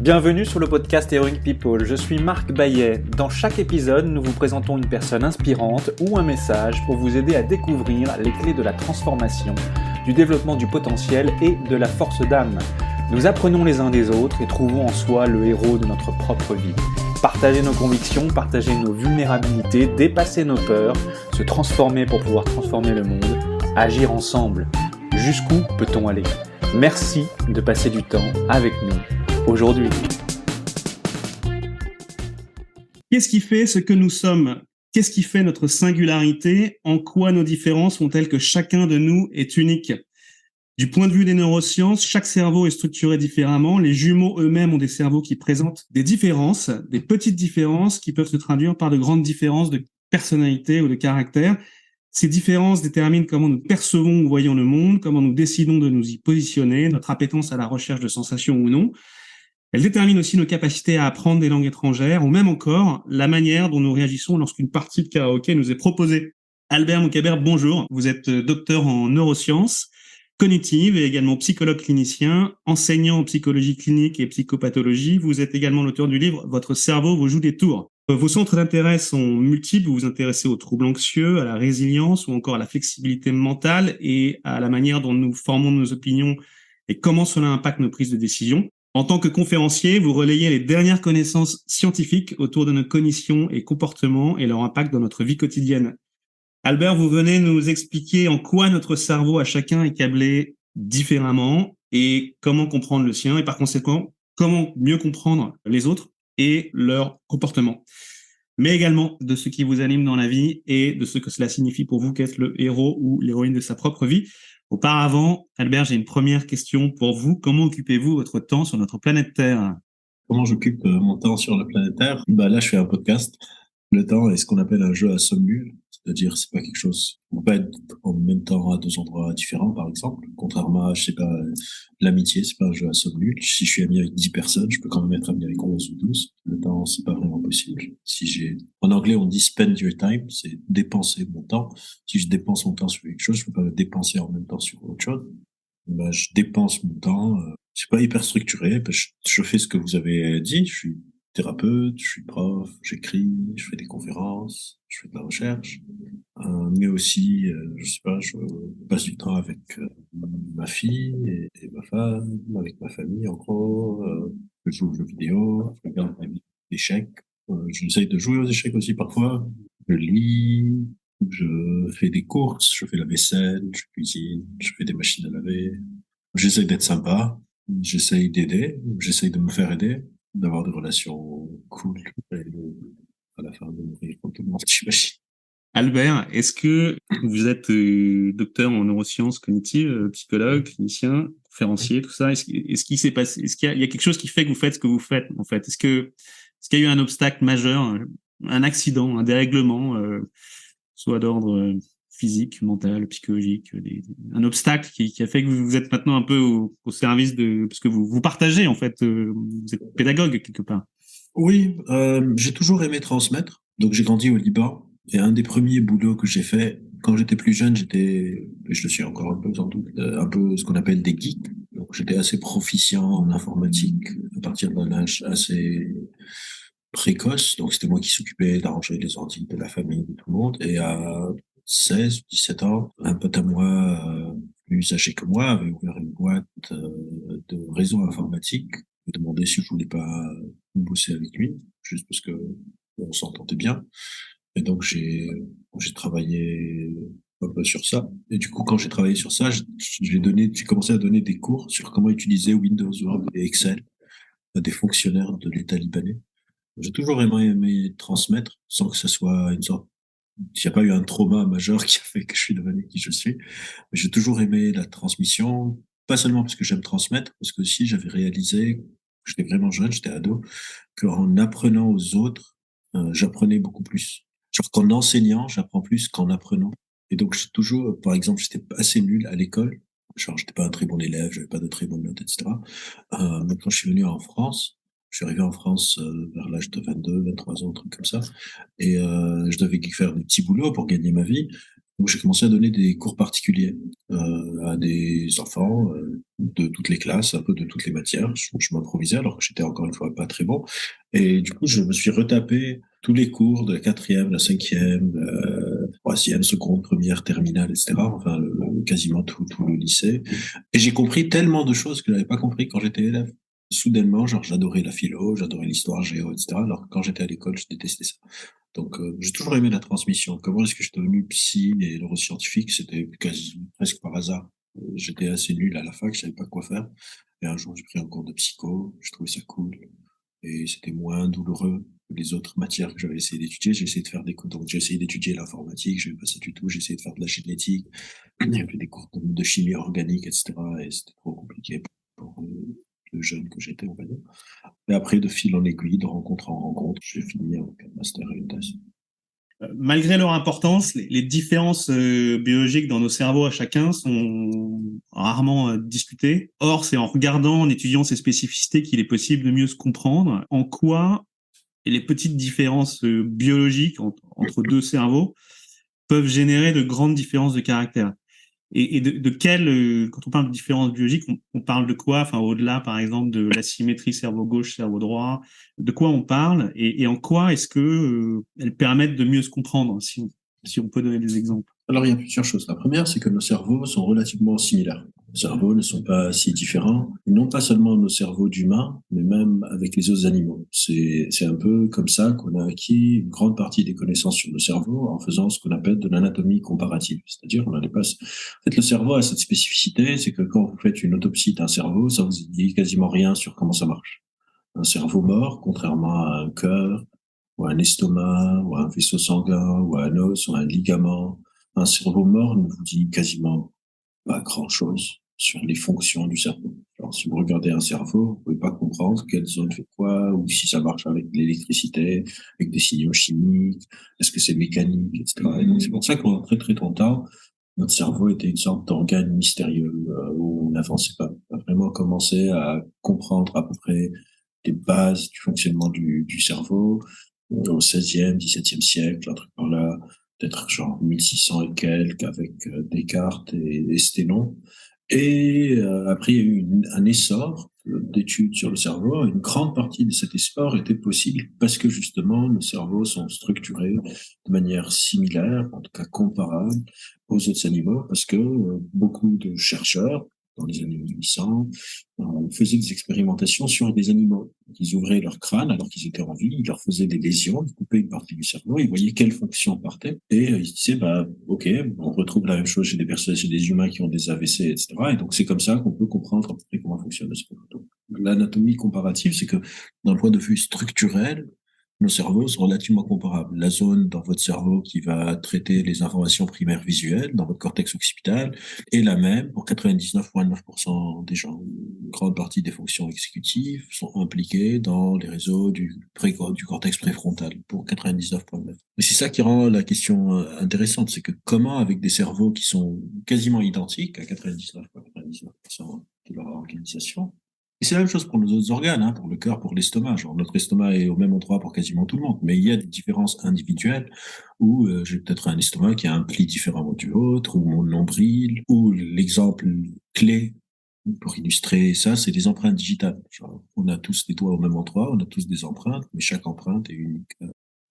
Bienvenue sur le podcast Heroic People, je suis Marc Baillet. Dans chaque épisode, nous vous présentons une personne inspirante ou un message pour vous aider à découvrir les clés de la transformation, du développement du potentiel et de la force d'âme. Nous apprenons les uns des autres et trouvons en soi le héros de notre propre vie. Partager nos convictions, partager nos vulnérabilités, dépasser nos peurs, se transformer pour pouvoir transformer le monde, agir ensemble. Jusqu'où peut-on aller ? Merci de passer du temps avec nous aujourd'hui. Qu'est-ce qui fait ce que nous sommes ? Qu'est-ce qui fait notre singularité ? En quoi nos différences font-elles que chacun de nous est unique ? Du point de vue des neurosciences, chaque cerveau est structuré différemment. Les jumeaux eux-mêmes ont des cerveaux qui présentent des différences, des petites différences qui peuvent se traduire par de grandes différences de personnalité ou de caractère. Ces différences déterminent comment nous percevons ou voyons le monde, comment nous décidons de nous y positionner, notre appétence à la recherche de sensations ou non. Elle détermine aussi nos capacités à apprendre des langues étrangères ou même encore la manière dont nous réagissons lorsqu'une partie de karaoké nous est proposée. Albert Moukabert, bonjour. Vous êtes docteur en neurosciences cognitives et également psychologue clinicien, enseignant en psychologie clinique et psychopathologie. Vous êtes également l'auteur du livre « Votre cerveau vous joue des tours ». Vos centres d'intérêt sont multiples. Vous vous intéressez aux troubles anxieux, à la résilience ou encore à la flexibilité mentale et à la manière dont nous formons nos opinions et comment cela impacte nos prises de décision. En tant que conférencier, vous relayez les dernières connaissances scientifiques autour de nos cognitions et comportements et leur impact dans notre vie quotidienne. Albert, vous venez nous expliquer en quoi notre cerveau à chacun est câblé différemment et comment comprendre le sien et par conséquent, comment mieux comprendre les autres et leur comportement. Mais également de ce qui vous anime dans la vie et de ce que cela signifie pour vous qu'être le héros ou l'héroïne de sa propre vie. Auparavant, Albert, j'ai une première question pour vous. Comment occupez-vous votre temps sur notre planète Terre ? Comment j'occupe mon temps sur la planète Terre ? Là, je fais un podcast. Le temps est ce qu'on appelle un jeu à somme nulle. C'est-à-dire, c'est pas quelque chose, on peut pas être en même temps à deux endroits différents, par exemple. Contrairement à, je sais pas, l'amitié, c'est pas un jeu à somme nulle. Si je suis ami avec 10 personnes, je peux quand même être ami avec 11 ou 12. Le temps, c'est pas vraiment possible. En anglais, on dit spend your time, c'est dépenser mon temps. Si je dépense mon temps sur quelque chose, je peux pas le dépenser en même temps sur autre chose. Je dépense mon temps, c'est pas hyper structuré, je fais ce que vous avez dit, je suis thérapeute, je suis prof, j'écris, je fais des conférences, je fais de la recherche, mais aussi, je sais pas, je passe du temps avec ma fille et ma femme, avec ma famille en gros, je joue aux jeux vidéo, je regarde des échecs, j'essaye de jouer aux échecs aussi parfois, je lis, je fais des courses, je fais la vaisselle, je cuisine, je fais des machines à laver, j'essaye d'être sympa, j'essaye d'aider, j'essaye de me faire aider, d'avoir des relations cool et à la fin de mourir comme tout le monde, j'imagine. Albert, est-ce que vous êtes docteur en neurosciences cognitives, psychologue, clinicien, conférencier, tout ça ? Est-ce qu'il s'est passé, est-ce qu'il y a quelque chose qui fait que vous faites ce que vous faites, en fait ? Est-ce qu'il y a eu un obstacle majeur, un accident, un dérèglement, soit d'ordre physique, mental, psychologique, un obstacle qui a fait que vous êtes maintenant un peu au service de, parce que vous partagez en fait, vous êtes pédagogue quelque part. Oui, j'ai toujours aimé transmettre. Donc j'ai grandi au Liban et un des premiers boulots que j'ai fait quand j'étais plus jeune, je le suis encore un peu sans doute, un peu ce qu'on appelle des geeks. Donc j'étais assez proficient en informatique à partir d'un âge assez précoce. Donc c'était moi qui s'occupais d'arranger les ordi de la famille, de tout le monde. Et à 16 ou 17 ans, un pote à moi, plus âgé que moi, avait ouvert une boîte de réseau informatique. Il m'a demandé si je voulais pas bosser avec lui, juste parce que on s'entendait bien. Et donc j'ai travaillé un peu sur ça. Et du coup, quand j'ai travaillé sur ça, j'ai commencé à donner des cours sur comment utiliser Windows, Word et Excel à des fonctionnaires de l'État libanais. J'ai toujours aimé transmettre sans que ce soit une sorte. Il n'y a pas eu un trauma majeur qui a fait que je suis devenu qui je suis. Mais j'ai toujours aimé la transmission, pas seulement parce que j'aime transmettre, parce que aussi j'avais réalisé, j'étais vraiment jeune, j'étais ado, qu'en apprenant aux autres, j'apprenais beaucoup plus. Genre qu'en enseignant, j'apprends plus qu'en apprenant. Et donc j'ai toujours, par exemple, j'étais assez nul à l'école. Genre j'étais pas un très bon élève, j'avais pas de très bonnes notes, etc. Mais quand je suis venu en France, je suis arrivé en France vers l'âge de 22, 23 ans, un truc comme ça. Et je devais faire des petits boulots pour gagner ma vie. Donc j'ai commencé à donner des cours particuliers à des enfants de toutes les classes, un peu de toutes les matières. Je m'improvisais alors que j'étais encore une fois pas très bon. Et du coup, je me suis retapé tous les cours de la quatrième, la cinquième, troisième, seconde, première, terminale, etc. Enfin, quasiment tout le lycée. Et j'ai compris tellement de choses que je n'avais pas compris quand j'étais élève. Soudainement, genre, j'adorais la philo, j'adorais l'histoire, géo, etc. Alors que quand j'étais à l'école, je détestais ça. Donc, j'ai toujours aimé la transmission. Comment est-ce que je suis devenu psy et neuroscientifique? C'était presque par hasard. J'étais assez nul à la fac, je savais pas quoi faire. Et un jour, j'ai pris un cours de psycho, je trouvais ça cool. Et c'était moins douloureux que les autres matières que j'avais essayé d'étudier. J'ai essayé de faire des cours, donc j'ai essayé d'étudier l'informatique, je n'aimais pas ça du tout. J'ai essayé de faire de la génétique, j'ai fait des cours de chimie organique, etc. Et c'était trop compliqué pour le jeune que j'étais, on va dire. Et après, de fil en aiguille, de rencontre en rencontre, j'ai fini avec un master et une thèse. Malgré leur importance, les différences biologiques dans nos cerveaux à chacun sont rarement discutées. Or, c'est en regardant, en étudiant ces spécificités qu'il est possible de mieux se comprendre en quoi les petites différences biologiques entre deux cerveaux peuvent générer de grandes différences de caractère. Et de quelle, quand on parle de différences biologiques, on parle de quoi? Enfin, au-delà, par exemple, de la symétrie cerveau gauche, cerveau droit, de quoi on parle et en quoi est-ce que elles permettent de mieux se comprendre, si on peut donner des exemples. Alors, il y a plusieurs choses. La première, c'est que nos cerveaux sont relativement similaires. Nos cerveaux ne sont pas si différents, non pas seulement nos cerveaux d'humains, mais même avec les autres animaux. C'est un peu comme ça qu'on a acquis une grande partie des connaissances sur le cerveau en faisant ce qu'on appelle de l'anatomie comparative. C'est-à-dire, on a pas... En fait, le cerveau a cette spécificité, c'est que quand vous faites une autopsie d'un cerveau, ça vous dit quasiment rien sur comment ça marche. Un cerveau mort, contrairement à un cœur, ou à un estomac, ou à un vaisseau sanguin, ou à un os, ou à un ligament, un cerveau mort ne vous dit quasiment pas grand-chose sur les fonctions du cerveau. Alors, si vous regardez un cerveau, vous pouvez pas comprendre quelle zone fait quoi, ou si ça marche avec l'électricité, avec des signaux chimiques, est-ce que c'est mécanique, etc. Et donc, c'est pour ça que pendant très très longtemps, notre cerveau était une sorte d'organe mystérieux où on n'avançait pas. On a vraiment commencé à comprendre à peu près les bases du fonctionnement du cerveau au 16e, 17e siècle, un truc par là, peut-être genre 1600 et quelques avec Descartes et Sténon. Et après, il y a eu un essor d'études sur le cerveau. Une grande partie de cet essor était possible parce que justement, nos cerveaux sont structurés de manière similaire, en tout cas comparable aux autres animaux, parce que beaucoup de chercheurs dans les années 1800, faisaient des expérimentations sur des animaux. Ils ouvraient leur crâne alors qu'ils étaient en vie, ils leur faisaient des lésions, ils coupaient une partie du cerveau, ils voyaient quelle fonction partait, et ils se disaient, bah, ok, on retrouve la même chose chez des personnes, chez des humains qui ont des AVC, etc. Et donc, c'est comme ça qu'on peut comprendre à peu près comment fonctionne le cerveau. Donc, l'anatomie comparative, c'est que, d'un point de vue structurel, nos cerveaux sont relativement comparables. La zone dans votre cerveau qui va traiter les informations primaires visuelles, dans votre cortex occipital, est la même pour 99,9% des gens. Une grande partie des fonctions exécutives sont impliquées dans les réseaux du cortex préfrontal pour 99,9%. Et c'est ça qui rend la question intéressante, c'est que comment, avec des cerveaux qui sont quasiment identiques à 99,99% de leur organisation, et c'est la même chose pour nos autres organes, hein, pour le cœur, pour l'estomac. Genre, notre estomac est au même endroit pour quasiment tout le monde. Mais il y a des différences individuelles où j'ai peut-être un estomac qui a un pli différemment du autre, ou mon nombril, ou l'exemple clé pour illustrer ça, c'est les empreintes digitales. Genre, on a tous des doigts au même endroit, on a tous des empreintes, mais chaque empreinte est unique.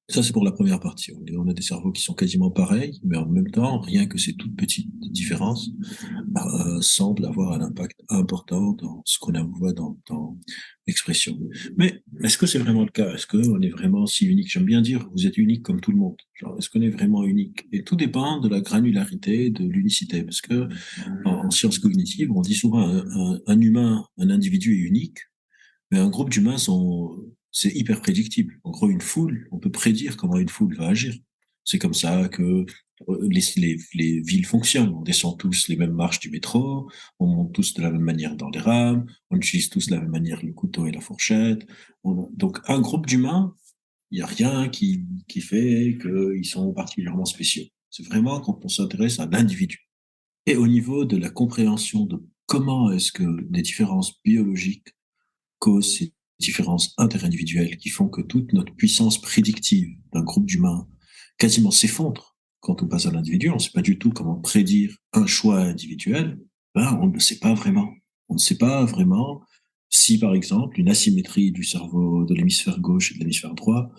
Ça, c'est pour la première partie. On a des cerveaux qui sont quasiment pareils, mais en même temps, rien que ces toutes petites différences semblent avoir un impact important dans ce qu'on voit dans l'expression. Mais est-ce que c'est vraiment le cas? Est-ce qu'on est vraiment si unique? J'aime bien dire, vous êtes unique comme tout le monde. Genre, est-ce qu'on est vraiment unique? Et tout dépend de la granularité, de l'unicité. Parce que en sciences cognitives, on dit souvent un humain, un individu est unique, mais un groupe d'humains c'est hyper prédictible. En gros, une foule, on peut prédire comment une foule va agir. C'est comme ça que les villes fonctionnent. On descend tous les mêmes marches du métro, on monte tous de la même manière dans les rames, on utilise tous de la même manière le couteau et la fourchette. Donc, un groupe d'humains, il n'y a rien qui fait qu'ils sont particulièrement spéciaux. C'est vraiment quand on s'intéresse à l'individu. Et au niveau de la compréhension de comment est-ce que des différences biologiques causent ces différences interindividuelles qui font que toute notre puissance prédictive d'un groupe d'humains quasiment s'effondre quand on passe à l'individu. On ne sait pas du tout comment prédire un choix individuel. Ben, on ne le sait pas vraiment. On ne sait pas vraiment si, par exemple, une asymétrie du cerveau de l'hémisphère gauche et de l'hémisphère droit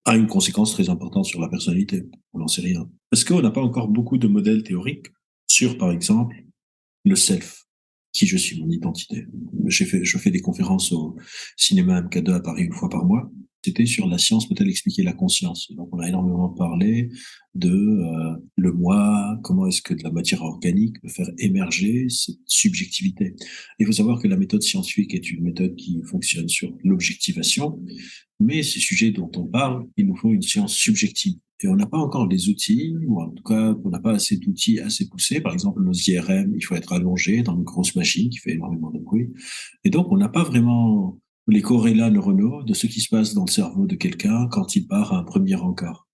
a une conséquence très importante sur la personnalité. On n'en sait rien. Parce qu'on n'a pas encore beaucoup de modèles théoriques sur, par exemple, le self, qui je suis, mon identité. Je fais des conférences au cinéma MK2 à Paris une fois par mois. C'était sur la science peut-elle expliquer la conscience. Donc on a énormément parlé de le moi, comment est-ce que de la matière organique peut faire émerger cette subjectivité. Il faut savoir que la méthode scientifique est une méthode qui fonctionne sur l'objectivation, mais ces sujets dont on parle, il nous faut une science subjective. Et on n'a pas encore les outils, ou en tout cas, on n'a pas assez d'outils assez poussés. Par exemple, nos IRM, il faut être allongé dans une grosse machine qui fait énormément de bruit. Et donc, on n'a pas vraiment les corrélats neuronaux de ce qui se passe dans le cerveau de quelqu'un quand il part à un premier encart.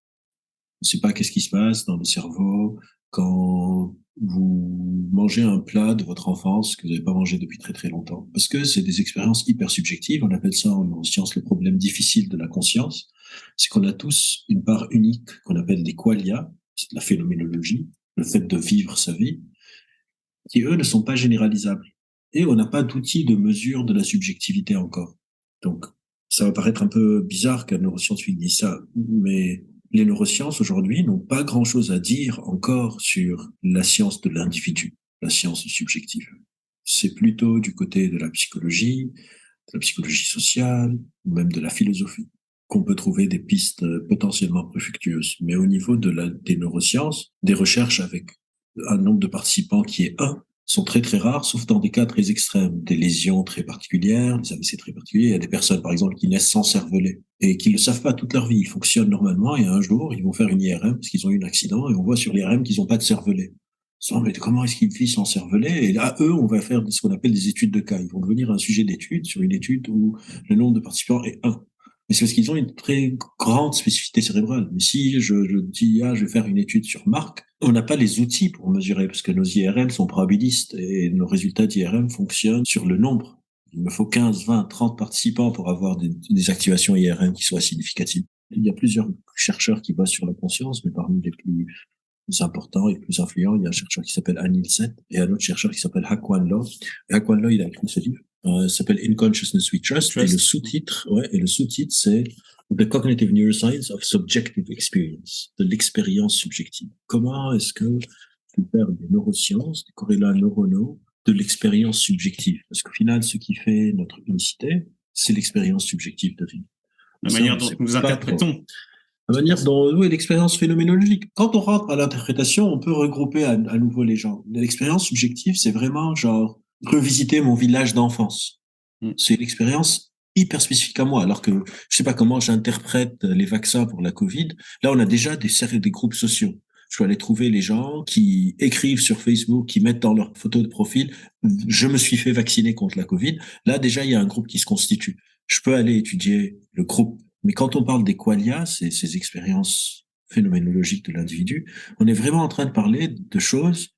On ne sait pas qu'est-ce qui se passe dans le cerveau quand vous mangez un plat de votre enfance que vous n'avez pas mangé depuis très très longtemps. Parce que c'est des expériences hyper subjectives. On appelle ça en neurosciences le problème difficile de la conscience. C'est qu'on a tous une part unique qu'on appelle des qualia, c'est de la phénoménologie, le fait de vivre sa vie, qui eux ne sont pas généralisables. Et on n'a pas d'outils de mesure de la subjectivité encore. Donc, ça va paraître un peu bizarre qu'un neuroscientifique dise ça, mais les neurosciences aujourd'hui n'ont pas grand-chose à dire encore sur la science de l'individu, la science subjective. C'est plutôt du côté de la psychologie sociale, ou même de la philosophie, qu'on peut trouver des pistes potentiellement plus fructueuses. Mais au niveau des neurosciences, des recherches avec un nombre de participants qui est 1, sont très très rares, sauf dans des cas très extrêmes, des lésions très particulières, des AVC très particuliers. Il y a des personnes, par exemple, qui naissent sans cervelet et qui ne le savent pas toute leur vie. Ils fonctionnent normalement et un jour, ils vont faire une IRM parce qu'ils ont eu un accident et on voit sur l'IRM qu'ils n'ont pas de cervelet. Mais comment est-ce qu'ils vivent sans cervelet? Et là, eux, on va faire ce qu'on appelle des études de cas. Ils vont devenir un sujet d'étude sur une étude où le nombre de participants est 1. Mais c'est parce qu'ils ont une très grande spécificité cérébrale. Mais si je dis, je vais faire une étude sur Marc, on n'a pas les outils pour mesurer, parce que nos IRM sont probabilistes et nos résultats d'IRM fonctionnent sur le nombre. Il me faut 15, 20, 30 participants pour avoir des activations IRM qui soient significatives. Il y a plusieurs chercheurs qui bossent sur la conscience, mais parmi les plus importants et plus influents, il y a un chercheur qui s'appelle Anil Seth et un autre chercheur qui s'appelle Hak-Wan Lo. Et Hak-Wan Lo, il a écrit ce livre. S'appelle In Consciousness We Trust. Et le sous-titre, c'est The Cognitive Neuroscience of Subjective Experience, de l'expérience subjective. Comment est-ce que tu peux faire des neurosciences, des corrélats neuronaux, de l'expérience subjective? Parce qu'au final, ce qui fait notre unicité, c'est l'expérience subjective de vie. La manière dont nous interprétons. La manière dont, oui, l'expérience phénoménologique. Quand on rentre à l'interprétation, on peut regrouper à nouveau les gens. L'expérience subjective, c'est vraiment genre revisiter mon village d'enfance. C'est une expérience hyper spécifique à moi, alors que je sais pas comment j'interprète les vaccins pour la Covid. Là, on a déjà des groupes sociaux. Je peux aller trouver les gens qui écrivent sur Facebook, qui mettent dans leur photo de profil, je me suis fait vacciner contre la Covid. Là, déjà, il y a un groupe qui se constitue. Je peux aller étudier le groupe. Mais quand on parle des qualia, ces expériences phénoménologiques de l'individu, on est vraiment en train de parler de choses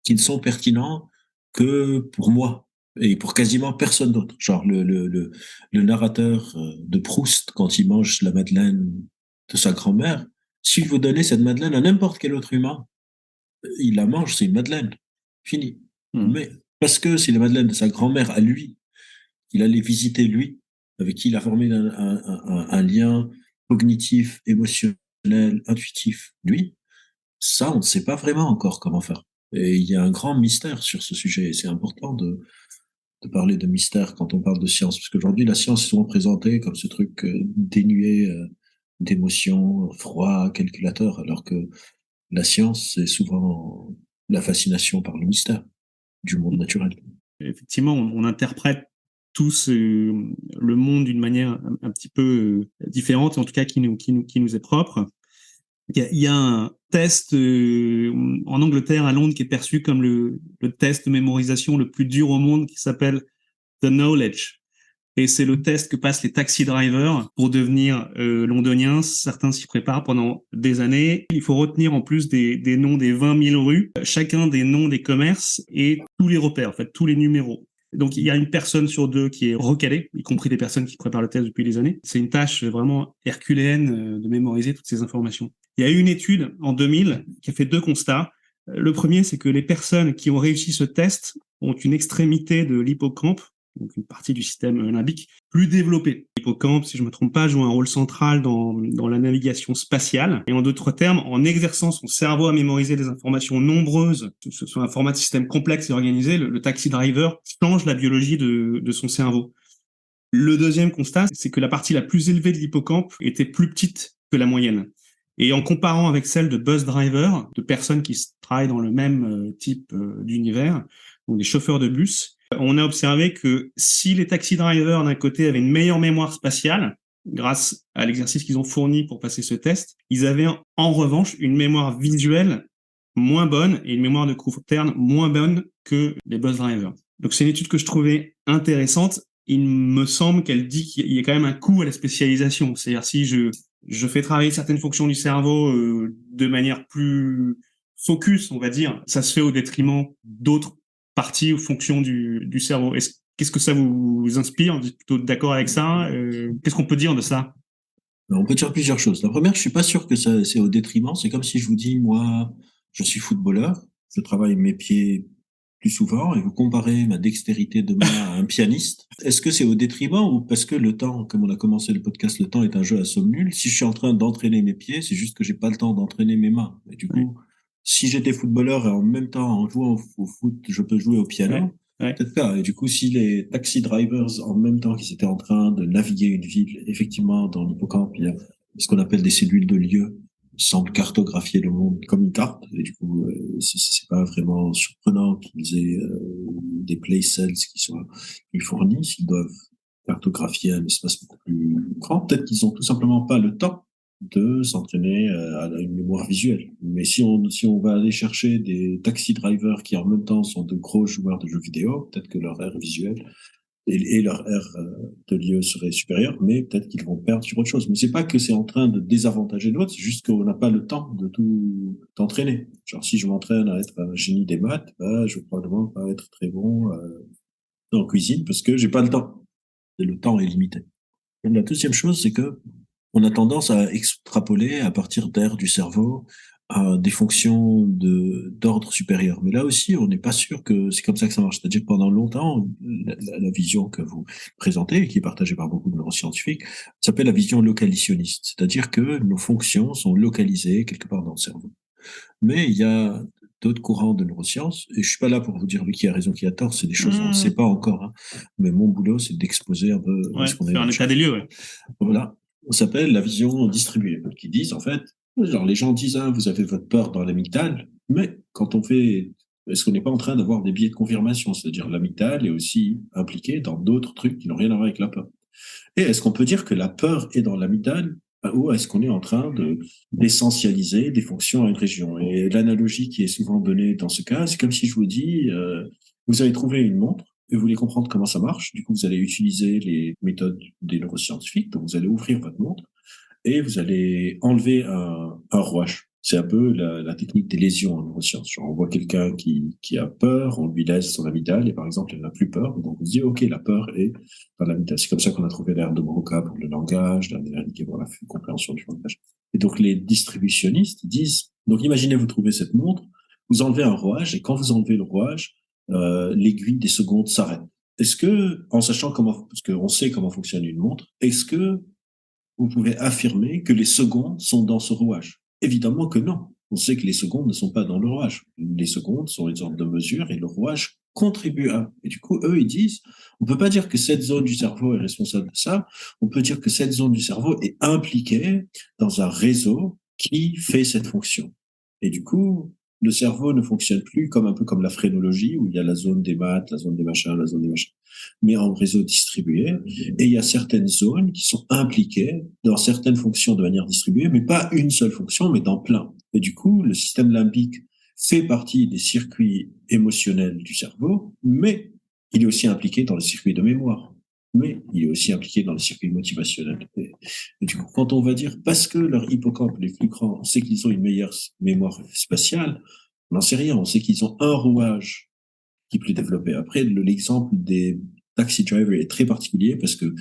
qui ne sont pertinentes que pour moi et pour quasiment personne d'autre. Genre le narrateur de Proust, quand il mange la madeleine de sa grand-mère, si vous donnez cette madeleine à n'importe quel autre humain, il la mange, c'est une madeleine. Fini. Mais parce que c'est la madeleine de sa grand-mère à lui, il allait visiter lui, avec qui il a formé un lien cognitif, émotionnel, intuitif, lui, ça, on ne sait pas vraiment encore comment faire. Et il y a un grand mystère sur ce sujet. Et c'est important de parler de mystère quand on parle de science. Parce qu'aujourd'hui, la science est souvent présentée comme ce truc dénué d'émotions, froid, calculateur, alors que la science, c'est souvent la fascination par le mystère du monde naturel. Effectivement, on interprète tous le monde d'une manière un petit peu différente, en tout cas qui nous est propre. Il y a un test en Angleterre, à Londres, qui est perçu comme le test de mémorisation le plus dur au monde, qui s'appelle The Knowledge. Et c'est le test que passent les taxi drivers pour devenir londoniens. Certains s'y préparent pendant des années. Il faut retenir en plus des noms des 20 000 rues, chacun des noms des commerces et tous les repères, en fait, tous les numéros. Donc, il y a une personne sur deux qui est recalée, y compris des personnes qui préparent le test depuis des années. C'est une tâche vraiment herculéenne de mémoriser toutes ces informations. Il y a eu une étude en 2000 qui a fait 2 constats. Le premier, c'est que les personnes qui ont réussi ce test ont une extrémité de l'hippocampe, donc une partie du système limbique, plus développée. L'hippocampe, si je me trompe pas, joue un rôle central dans la navigation spatiale. Et en d'autres termes, en exerçant son cerveau à mémoriser des informations nombreuses, sous un format de système complexe et organisé, le taxi driver change la biologie de son cerveau. Le deuxième constat, c'est que la partie la plus élevée de l'hippocampe était plus petite que la moyenne. Et en comparant avec celle de bus driver, de personnes qui travaillent dans le même type d'univers, donc des chauffeurs de bus, on a observé que si les taxi drivers d'un côté avaient une meilleure mémoire spatiale, grâce à l'exercice qu'ils ont fourni pour passer ce test, ils avaient en revanche une mémoire visuelle moins bonne et une mémoire de court terme moins bonne que les bus drivers. Donc c'est une étude que je trouvais intéressante. Il me semble qu'elle dit qu'il y a quand même un coût à la spécialisation. C'est-à-dire si je fais travailler certaines fonctions du cerveau de manière plus focus, on va dire, ça se fait au détriment d'autres parties ou fonctions du cerveau. Qu'est-ce que ça vous inspire? Vous êtes plutôt d'accord avec ça? Qu'est-ce qu'on peut dire de ça? On peut dire plusieurs choses. La première, je suis pas sûr que ça c'est au détriment. C'est comme si je vous dis, moi, je suis footballeur, je travaille mes pieds plus souvent et vous comparez ma dextérité de main à un pianiste. Est-ce que c'est au détriment ou parce que le temps, comme on a commencé le podcast, le temps est un jeu à somme nulle. Si je suis en train d'entraîner mes pieds, c'est juste que j'ai pas le temps d'entraîner mes mains. Et du coup, si j'étais footballeur et en même temps, en jouant au foot, je peux jouer au piano, peut-être pas. Et du coup, si les taxi drivers, en même temps qu'ils étaient en train de naviguer une ville, effectivement, dans l'hippocampe, il y a ce qu'on appelle des cellules de lieu, semblent cartographier le monde comme une carte. Et du coup, c'est pas vraiment surprenant qu'ils aient des play cells qui soient plus fournis, s'ils doivent cartographier un espace beaucoup plus grand. Peut-être qu'ils ont tout simplement pas le temps de s'entraîner à une mémoire visuelle. Mais si on va aller chercher des taxi drivers qui en même temps sont de gros joueurs de jeux vidéo, peut-être que leur aire visuelle et leur aire de lieu serait supérieure, mais peut-être qu'ils vont perdre sur autre chose. Mais c'est pas que c'est en train de désavantager l'autre, c'est juste qu'on n'a pas le temps de tout entraîner. Genre, si je m'entraîne à être un génie des maths, bah, je vais probablement pas être très bon en cuisine parce que j'ai pas le temps. Et le temps est limité. Et la deuxième chose, c'est que on a tendance à extrapoler à partir d'aires du cerveau à des fonctions d'ordre supérieur. Mais là aussi, on n'est pas sûr que c'est comme ça que ça marche. C'est-à-dire que pendant longtemps, la vision que vous présentez, et qui est partagée par beaucoup de neuroscientifiques, s'appelle la vision localisationniste. C'est-à-dire que nos fonctions sont localisées quelque part dans le cerveau. Mais il y a d'autres courants de neurosciences, et je suis pas là pour vous dire lui qui a raison, qui a tort, c'est des choses on ne sait pas encore. Hein. Mais mon boulot, c'est d'exposer un peu ce qu'on faire un état des lieux. Ouais. Voilà. On s'appelle la vision distribuée, qui disent en fait, genre les gens disent vous avez votre peur dans l'amygdale, mais quand on fait, est-ce qu'on n'est pas en train d'avoir des biais de confirmation, c'est-à-dire l'amygdale est aussi impliquée dans d'autres trucs qui n'ont rien à voir avec la peur. Et est-ce qu'on peut dire que la peur est dans l'amygdale ou est-ce qu'on est en train d'essentialiser des fonctions à une région? Et l'analogie qui est souvent donnée dans ce cas, c'est comme si je vous dis, vous avez trouvé une montre et vous voulez comprendre comment ça marche. Du coup, vous allez utiliser les méthodes des neuroscientifiques. Donc, vous allez ouvrir votre montre et vous allez enlever un rouage. C'est un peu la technique des lésions en neurosciences. Genre, on voit quelqu'un qui a peur, on lui laisse son amygdale et par exemple, elle n'a plus peur. Donc, on se dit, OK, la peur est dans l'amygdale. C'est comme ça qu'on a trouvé l'aire de Broca pour le langage, l'aire de pour la compréhension du langage. Et donc, les distributionnistes disent, donc imaginez, vous trouvez cette montre, vous enlevez un rouage et quand vous enlevez le rouage, l'aiguille des secondes s'arrête. Est-ce que, en sachant parce qu'on sait comment fonctionne une montre, est-ce que vous pouvez affirmer que les secondes sont dans ce rouage? Évidemment que non. On sait que les secondes ne sont pas dans le rouage. Les secondes sont une sorte de mesure et le rouage contribue à. Et du coup, eux, ils disent, on peut pas dire que cette zone du cerveau est responsable de ça. On peut dire que cette zone du cerveau est impliquée dans un réseau qui fait cette fonction. Et du coup, le cerveau ne fonctionne plus un peu comme la phrénologie, où il y a la zone des maths, la zone des machins, mais en réseau distribué. Et il y a certaines zones qui sont impliquées dans certaines fonctions de manière distribuée, mais pas une seule fonction, mais dans plein. Et du coup, le système limbique fait partie des circuits émotionnels du cerveau, mais il est aussi impliqué dans les circuits de mémoire. Mais il est aussi impliqué dans les circuits motivationnels. Et du coup, quand on va dire, parce que leur hippocampe, les plus grands, on sait qu'ils ont une meilleure mémoire spatiale, on n'en sait rien. On sait qu'ils ont un rouage qui est plus développé. Après, l'exemple des taxi drivers est très particulier parce que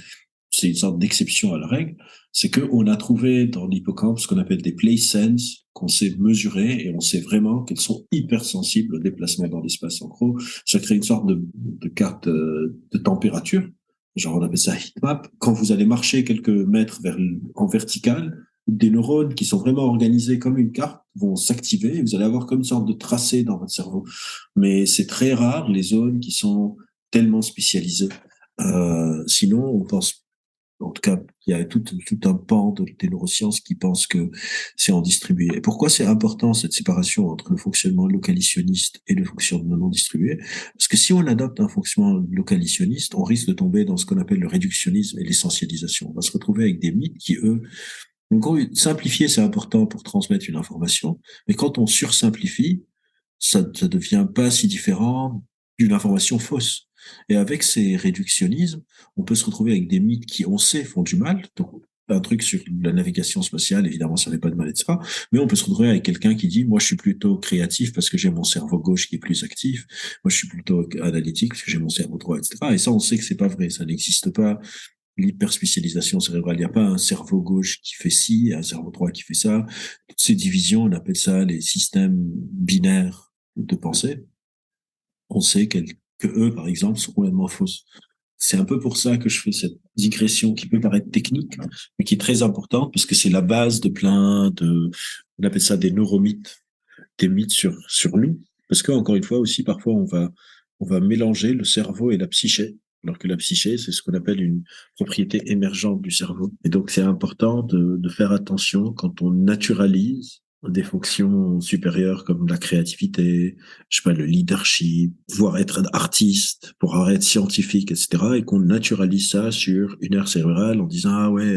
c'est une sorte d'exception à la règle, c'est qu'on a trouvé dans l'hippocampe ce qu'on appelle des place sense, qu'on sait mesurer et on sait vraiment qu'elles sont hypersensibles au déplacement dans l'espace. En gros, ça crée une sorte de carte de température. Genre, on appelle ça heatmap. Quand vous allez marcher quelques mètres en vertical, des neurones qui sont vraiment organisés comme une carte vont s'activer et vous allez avoir comme une sorte de tracé dans votre cerveau. Mais c'est très rare les zones qui sont tellement spécialisées. Sinon, on pense, en tout cas, il y a tout un pan des neurosciences qui pense que c'est en distribué. Et pourquoi c'est important cette séparation entre le fonctionnement localisationniste et le fonctionnement non distribué? Parce que si on adopte un fonctionnement localisationniste, on risque de tomber dans ce qu'on appelle le réductionnisme et l'essentialisation. On va se retrouver avec des mythes qui, eux, en gros, simplifier, c'est important pour transmettre une information, mais quand on sursimplifie, ça devient pas si différent d'une information fausse. Et avec ces réductionnismes, on peut se retrouver avec des mythes qui, on sait, font du mal. Donc, un truc sur la navigation spatiale, évidemment, ça fait pas de mal, etc. Mais on peut se retrouver avec quelqu'un qui dit, moi, je suis plutôt créatif parce que j'ai mon cerveau gauche qui est plus actif. Moi, je suis plutôt analytique parce que j'ai mon cerveau droit, etc. Et ça, on sait que c'est pas vrai. Ça n'existe pas. L'hyperspécialisation cérébrale, il n'y a pas un cerveau gauche qui fait ci, un cerveau droit qui fait ça. Toutes ces divisions, on appelle ça les systèmes binaires de pensée. On sait que eux, par exemple, sont complètement fausses. C'est un peu pour ça que je fais cette digression qui peut paraître technique, mais qui est très importante, puisque c'est la base de on appelle ça des neuromythes, des mythes sur nous. Parce que, encore une fois aussi, parfois, on va mélanger le cerveau et la psyché. Alors que la psyché, c'est ce qu'on appelle une propriété émergente du cerveau. Et donc, c'est important de faire attention quand on naturalise des fonctions supérieures comme la créativité, je sais pas, le leadership, voire être un artiste, pour être scientifique, etc. Et qu'on naturalise ça sur une aire cérébrale en disant, ah ouais,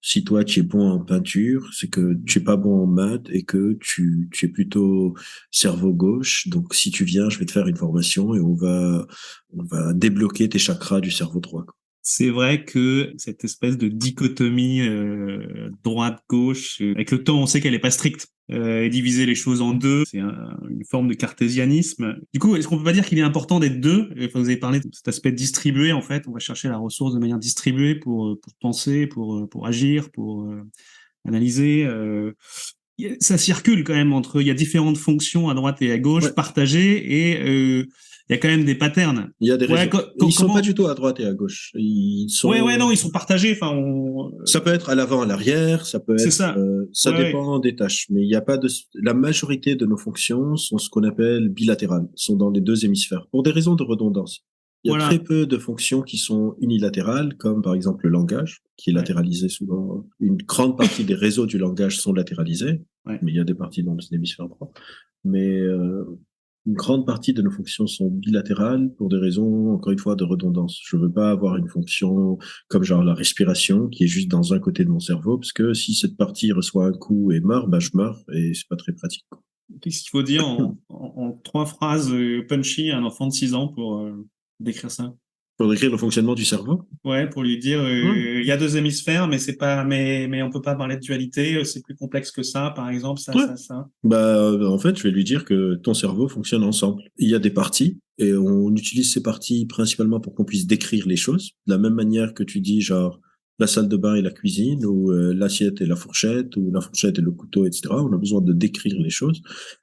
si toi tu es bon en peinture, c'est que tu es pas bon en maths et que tu es plutôt cerveau gauche. Donc si tu viens, je vais te faire une formation et on va débloquer tes chakras du cerveau droit, quoi. C'est vrai que cette espèce de dichotomie droite-gauche, avec le temps, on sait qu'elle n'est pas stricte. Et diviser les choses en deux, c'est une forme de cartésianisme. Du coup, est-ce qu'on peut pas dire qu'il est important d'être deux? Enfin, vous avez parlé de cet aspect distribué, en fait. On va chercher la ressource de manière distribuée pour penser, pour agir, pour analyser. Ça circule quand même il y a différentes fonctions à droite et à gauche Ouais. partagées et il y a quand même des patterns. Il y a des Ouais, raisons. Ils sont pas du tout à droite et à gauche. Ils sont. Ouais, non, ils sont partagés. Enfin, Ça peut être à l'avant, à l'arrière. Ça peut c'est être. ça. Ça Ouais. dépend des tâches. Mais il n'y a pas de. La majorité de nos fonctions sont ce qu'on appelle bilatérales. Sont dans les deux hémisphères pour des raisons de redondance. Il y a Voilà. très peu de fonctions qui sont unilatérales, comme par exemple le langage, qui est latéralisé souvent. Une grande partie des réseaux du langage sont latéralisés, mais il y a des parties dans l'hémisphère droit. Mais une grande partie de nos fonctions sont bilatérales pour des raisons, encore une fois, de redondance. Je veux pas avoir une fonction comme genre la respiration qui est juste dans un côté de mon cerveau, parce que si cette partie reçoit un coup et meurt, bah je meurs et c'est pas très pratique. Qu'est-ce qu'il faut dire en 3 phrases punchy à un enfant de 6 ans pour décrire ça? Pour décrire le fonctionnement du cerveau. Ouais, pour lui dire il y a 2 hémisphères, mais c'est pas, mais on peut pas parler de dualité. C'est plus complexe que ça, par exemple, ça, Ouais. ça. Bah, en fait, je vais lui dire que ton cerveau fonctionne ensemble. Il y a des parties et on utilise ces parties principalement pour qu'on puisse décrire les choses. De la même manière que tu dis, genre, la salle de bain et la cuisine, ou l'assiette et la fourchette, ou la fourchette et le couteau, etc. On a besoin de décrire les choses.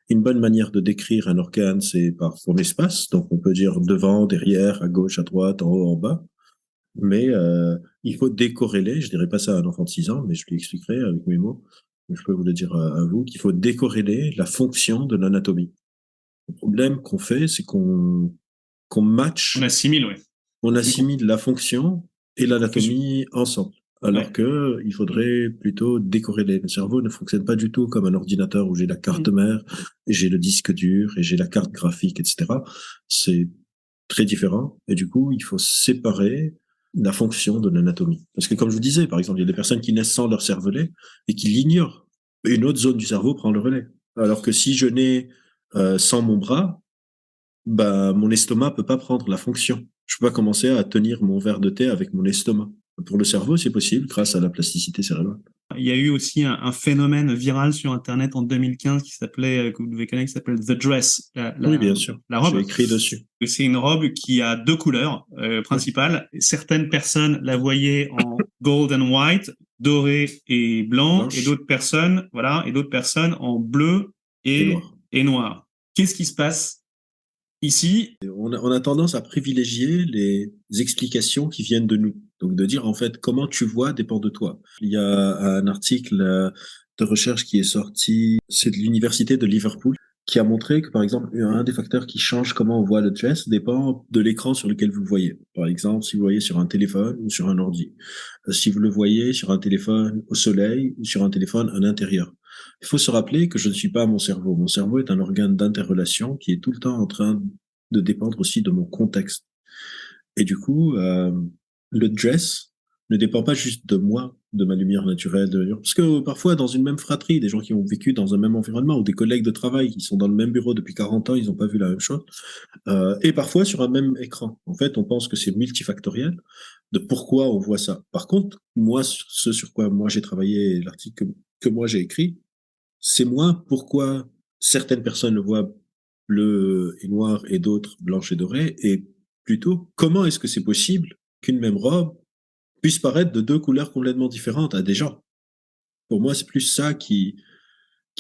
Une bonne manière de décrire un organe, c'est par son espace. Donc, on peut dire devant, derrière, à gauche, à droite, en haut, en bas. Mais il faut décorréler, je dirais pas ça à un enfant de 6 ans, mais je lui expliquerai avec mes mots, je peux vous le dire à vous, qu'il faut décorréler la fonction de l'anatomie. Le problème qu'on fait, c'est qu'on match, On assimile, ouais. on assimile la fonction et l'anatomie ensemble. Alors Ouais. que il faudrait plutôt décorréler. Le cerveau ne fonctionne pas du tout comme un ordinateur où j'ai la carte mère, et j'ai le disque dur et j'ai la carte graphique, etc. C'est très différent. Et du coup, il faut séparer la fonction de l'anatomie. Parce que comme je vous disais, par exemple, il y a des personnes qui naissent sans leur cervelet et qui l'ignorent. Une autre zone du cerveau prend le relais. Alors que si je nais sans mon bras, bah, mon estomac peut pas prendre la fonction. Je peux pas commencer à tenir mon verre de thé avec mon estomac. Pour le cerveau, c'est possible grâce à la plasticité cérébrale. Il y a eu aussi un phénomène viral sur Internet en 2015 qui s'appelait, que vous devez connaître, qui s'appelle The Dress, Oui, bien sûr. la J'ai robe. écrit dessus. C'est une robe qui a deux couleurs principales. Certaines personnes la voyaient en gold and white, doré et blanc, Blanche et d'autres personnes, voilà, et d'autres personnes en bleu et noire. et noir. Qu'est-ce qui se passe ici? On a tendance à privilégier les explications qui viennent de nous. Donc de dire en fait comment tu vois dépend de toi. Il y a un article de recherche qui est sorti, c'est de l'université de Liverpool, qui a montré que par exemple un des facteurs qui change comment on voit le dress dépend de l'écran sur lequel vous le voyez. Par exemple, si vous le voyez sur un téléphone ou sur un ordi. Si vous le voyez sur un téléphone au soleil ou sur un téléphone à l'intérieur. Il faut se rappeler que je ne suis pas mon cerveau. Mon cerveau est un organe d'interrelation qui est tout le temps en train de dépendre aussi de mon contexte. Et du coup, le dress ne dépend pas juste de moi, de ma lumière naturelle, parce que parfois dans une même fratrie, des gens qui ont vécu dans un même environnement ou des collègues de travail qui sont dans le même bureau depuis 40 ans, ils n'ont pas vu la même chose. Et parfois sur un même écran. En fait, on pense que c'est multifactoriel de pourquoi on voit ça. Par contre, moi, ce sur quoi moi j'ai travaillé, l'article que moi j'ai écrit, c'est moins pourquoi certaines personnes le voient bleu et noir et d'autres blanche et dorée, et plutôt comment est-ce que c'est possible qu'une même robe puisse paraître de deux couleurs complètement différentes à des gens. Pour moi, c'est plus ça qui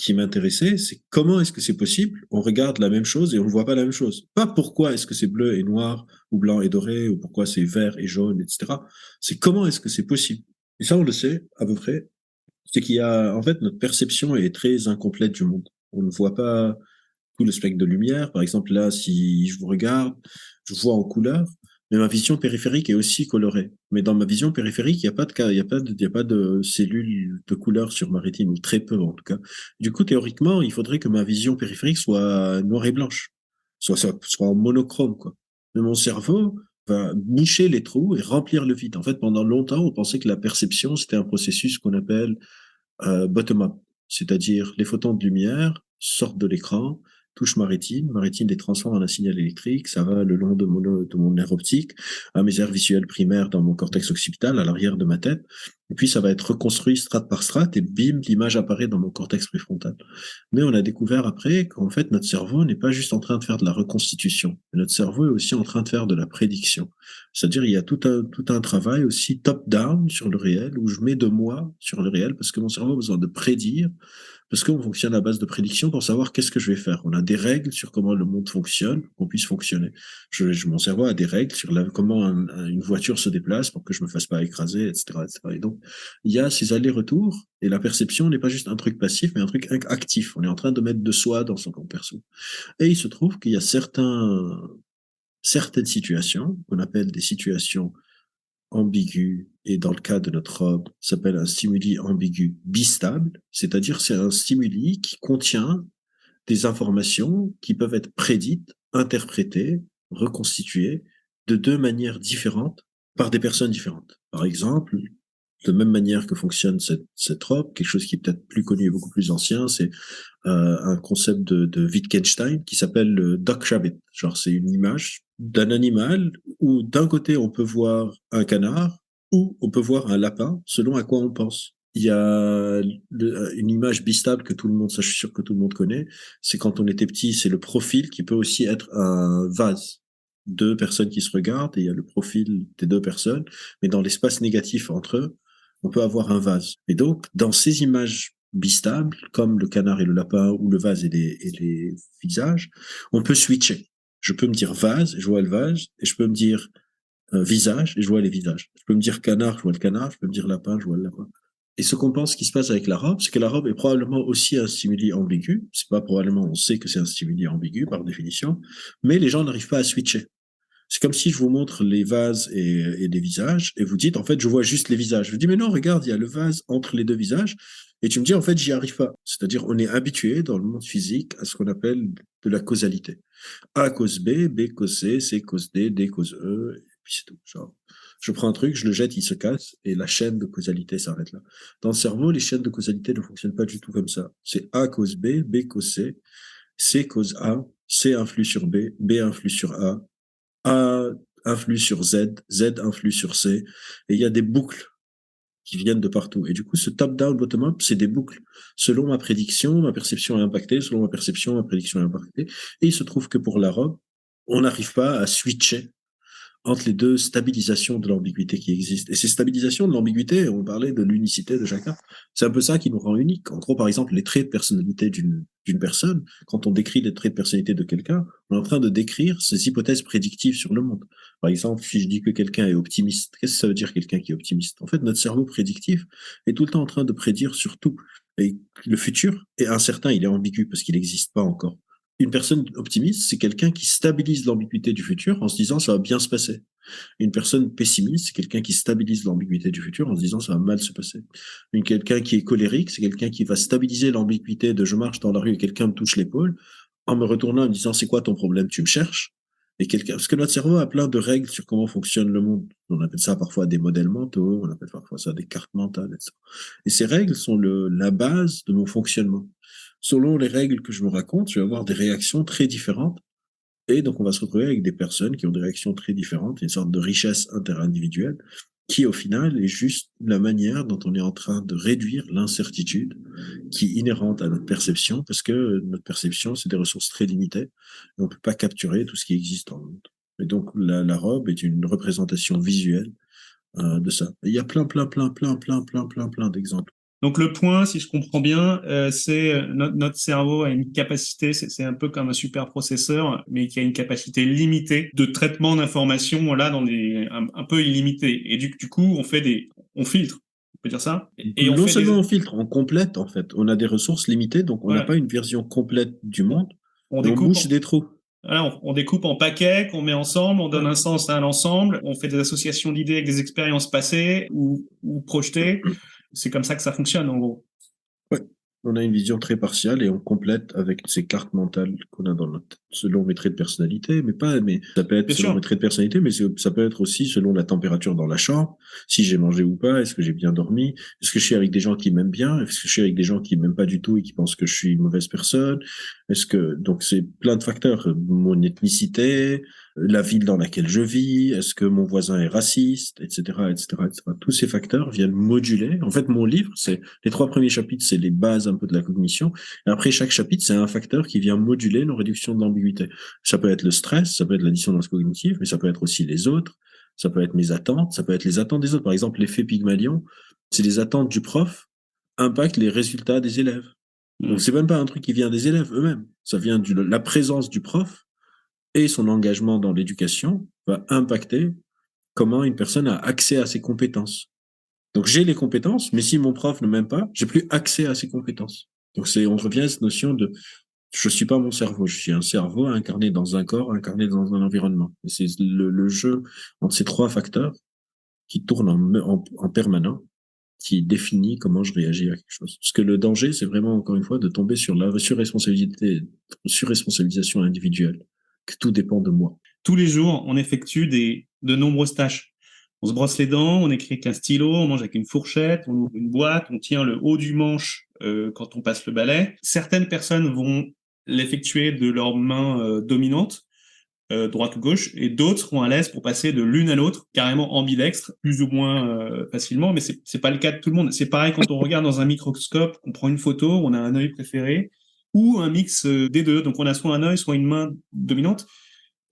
m'intéressait, c'est comment est-ce que c'est possible, on regarde la même chose et on ne voit pas la même chose. Pas pourquoi est-ce que c'est bleu et noir, ou blanc et doré, ou pourquoi c'est vert et jaune, etc. C'est comment est-ce que c'est possible. Et ça, on le sait à peu près. C'est qu'il y a, en fait, notre perception est très incomplète du monde. On ne voit pas tout le spectre de lumière. Par exemple, là, si je vous regarde, je vois en couleur, mais ma vision périphérique est aussi colorée. Mais dans ma vision périphérique, il n'y a pas de cas, il y a pas de cellules de couleur sur ma rétine, ou très peu en tout cas. Du coup, théoriquement, il faudrait que ma vision périphérique soit noire et blanche, soit en monochrome, quoi. Mais mon cerveau va nicher les trous et remplir le vide. En fait, pendant longtemps, on pensait que la perception, c'était un processus qu'on appelle bottom-up, c'est-à-dire les photons de lumière sortent de l'écran, touchent ma rétine les transforme en un signal électrique, ça va le long de mon nerf optique, à mes aires visuelles primaires dans mon cortex occipital, à l'arrière de ma tête, et puis ça va être reconstruit strate par strate, et bim, l'image apparaît dans mon cortex préfrontal. Mais on a découvert après qu'en fait, notre cerveau n'est pas juste en train de faire de la reconstitution, notre cerveau est aussi en train de faire de la prédiction. C'est-à-dire, il y a tout un travail aussi top-down sur le réel, où je mets de moi sur le réel, parce que mon cerveau a besoin de prédire, parce qu'on fonctionne à base de prédiction pour savoir qu'est-ce que je vais faire. On a des règles sur comment le monde fonctionne, pour qu'on puisse fonctionner. Mon cerveau a des règles sur comment une voiture se déplace pour que je me fasse pas écraser, etc., etc. Et donc, il y a ces allers-retours, et la perception n'est pas juste un truc passif, mais un truc actif. On est en train de mettre de soi dans son compte perso. Et il se trouve qu'il y a certaines situations, qu'on appelle des situations ambiguës, et dans le cas de notre robe, ça s'appelle un stimuli ambigu bistable, c'est-à-dire c'est un stimuli qui contient des informations qui peuvent être prédites, interprétées, reconstituées de deux manières différentes par des personnes différentes. Par exemple, de même manière que fonctionne cette robe, quelque chose qui est peut-être plus connu et beaucoup plus ancien, c'est un concept de Wittgenstein qui s'appelle le Duck Rabbit. Genre, c'est une image d'un animal où d'un côté on peut voir un canard ou on peut voir un lapin, selon à quoi on pense. Il y a une image bistable que tout le monde, ça je suis sûr que tout le monde connaît, c'est quand on était petit, c'est le profil qui peut aussi être un vase. Deux personnes qui se regardent et il y a le profil des deux personnes, mais dans l'espace négatif entre eux, on peut avoir un vase. Et donc, dans ces images bistables, comme le canard et le lapin, ou le vase et les visages, on peut switcher. Je peux me dire vase, et je vois le vase, et je peux me dire visage, et je vois les visages. Je peux me dire canard, je vois le canard, je peux me dire lapin, je vois le lapin. Et ce qu'on pense qui se passe avec la robe, c'est que la robe est probablement aussi un stimuli ambigu. C'est pas probablement, on sait que c'est un stimuli ambigu par définition, mais les gens n'arrivent pas à switcher. C'est comme si je vous montre les vases et les visages, et vous dites, en fait, je vois juste les visages. Je vous dis, mais non, regarde, il y a le vase entre les deux visages, et tu me dis, en fait, j'y arrive pas. C'est-à-dire, on est habitué dans le monde physique à ce qu'on appelle de la causalité. A cause B, B cause C cause D cause E, et puis c'est tout. Genre, je prends un truc, je le jette, il se casse, et la chaîne de causalité s'arrête là. Dans le cerveau, les chaînes de causalité ne fonctionnent pas du tout comme ça. C'est A cause B, B cause C cause A, C influe sur B influe sur A influe sur Z, Z influe sur C, et il y a des boucles qui viennent de partout. Et du coup, ce top-down, bottom-up, c'est des boucles. Selon ma prédiction, ma perception est impactée. Selon ma perception, ma prédiction est impactée. Et il se trouve que pour la robe, on n'arrive pas à switcher entre les deux stabilisations de l'ambiguïté qui existent. Et ces stabilisations de l'ambiguïté, on parlait de l'unicité de chacun, c'est un peu ça qui nous rend unique. En gros, par exemple, les traits de personnalité d'une personne, quand on décrit les traits de personnalité de quelqu'un, on est en train de décrire ses hypothèses prédictives sur le monde. Par exemple, si je dis que quelqu'un est optimiste, qu'est-ce que ça veut dire quelqu'un qui est optimiste? En fait, notre cerveau prédictif est tout le temps en train de prédire sur tout. Et le futur est incertain, il est ambigu parce qu'il n'existe pas encore. Une personne optimiste, c'est quelqu'un qui stabilise l'ambiguïté du futur en se disant ça va bien se passer. Une personne pessimiste, c'est quelqu'un qui stabilise l'ambiguïté du futur en se disant ça va mal se passer. Quelqu'un qui est colérique, c'est quelqu'un qui va stabiliser l'ambiguïté de je marche dans la rue et quelqu'un me touche l'épaule en me retournant en me disant c'est quoi ton problème, tu me cherches. Et quelqu'un, parce que notre cerveau a plein de règles sur comment fonctionne le monde. On appelle ça parfois des modèles mentaux, on appelle parfois ça des cartes mentales, etc. Et ces règles sont la base de mon fonctionnement. Selon les règles que je me raconte, je vais avoir des réactions très différentes. Et donc, on va se retrouver avec des personnes qui ont des réactions très différentes, une sorte de richesse interindividuelle, qui, au final, est juste la manière dont on est en train de réduire l'incertitude qui est inhérente à notre perception, parce que notre perception, c'est des ressources très limitées, et on ne peut pas capturer tout ce qui existe dans le monde. Et donc, la robe est une représentation visuelle de ça. Et il y a plein d'exemples. Donc le point, si je comprends bien, c'est notre cerveau a une capacité, c'est un peu comme un superprocesseur, mais qui a une capacité limitée de traitement d'informations là dans un peu illimitée. Et du coup, on filtre, on peut dire ça. Et non seulement on filtre, on complète en fait. On a des ressources limitées, donc on n'a pas une version complète du monde. On bouche des trous. Voilà, on découpe en paquets qu'on met ensemble, on donne un sens à l'ensemble, on fait des associations d'idées avec des expériences passées ou projetées. C'est comme ça que ça fonctionne, en gros. Ouais. On a une vision très partielle et on complète avec ces cartes mentales qu'on a dans notre tête, selon mes traits de personnalité, mais ça peut être selon mes traits de personnalité, mais ça peut être aussi selon la température dans la chambre, si j'ai mangé ou pas, est-ce que j'ai bien dormi, est-ce que je suis avec des gens qui m'aiment bien, est-ce que je suis avec des gens qui m'aiment pas du tout et qui pensent que je suis une mauvaise personne, donc c'est plein de facteurs, mon ethnicité, la ville dans laquelle je vis, est-ce que mon voisin est raciste, etc., etc., etc. Tous ces facteurs viennent moduler. En fait, mon livre, les 3 premiers chapitres, c'est les bases un peu de la cognition. Et après, chaque chapitre, c'est un facteur qui vient moduler nos réductions de l'ambiguïté. Ça peut être le stress, ça peut être la dissonance cognitive, mais ça peut être aussi les autres, ça peut être mes attentes, ça peut être les attentes des autres. Par exemple, l'effet Pygmalion, c'est les attentes du prof impactent les résultats des élèves. Donc, c'est même pas un truc qui vient des élèves eux-mêmes. Ça vient de la présence du prof et son engagement dans l'éducation va impacter comment une personne a accès à ses compétences. Donc, j'ai les compétences, mais si mon prof ne m'aime pas, j'ai plus accès à ses compétences. Donc, on revient à cette notion de je suis pas mon cerveau, je suis un cerveau incarné dans un corps, incarné dans un environnement. Et c'est le jeu entre ces 3 facteurs qui tournent en permanent, qui définit comment je réagis à quelque chose. Parce que le danger, c'est vraiment, encore une fois, de tomber sur la surresponsabilisation individuelle, que tout dépend de moi. Tous les jours, on effectue de nombreuses tâches. On se brosse les dents, on écrit avec un stylo, on mange avec une fourchette, on ouvre une boîte, on tient le haut du manche quand on passe le balai. Certaines personnes vont l'effectuer de leur main dominante, droite ou gauche, et d'autres seront à l'aise pour passer de l'une à l'autre, carrément ambidextre, plus ou moins facilement, mais c'est pas le cas de tout le monde. C'est pareil quand on regarde dans un microscope, on prend une photo, on a un œil préféré, ou un mix des deux, donc on a soit un œil, soit une main dominante.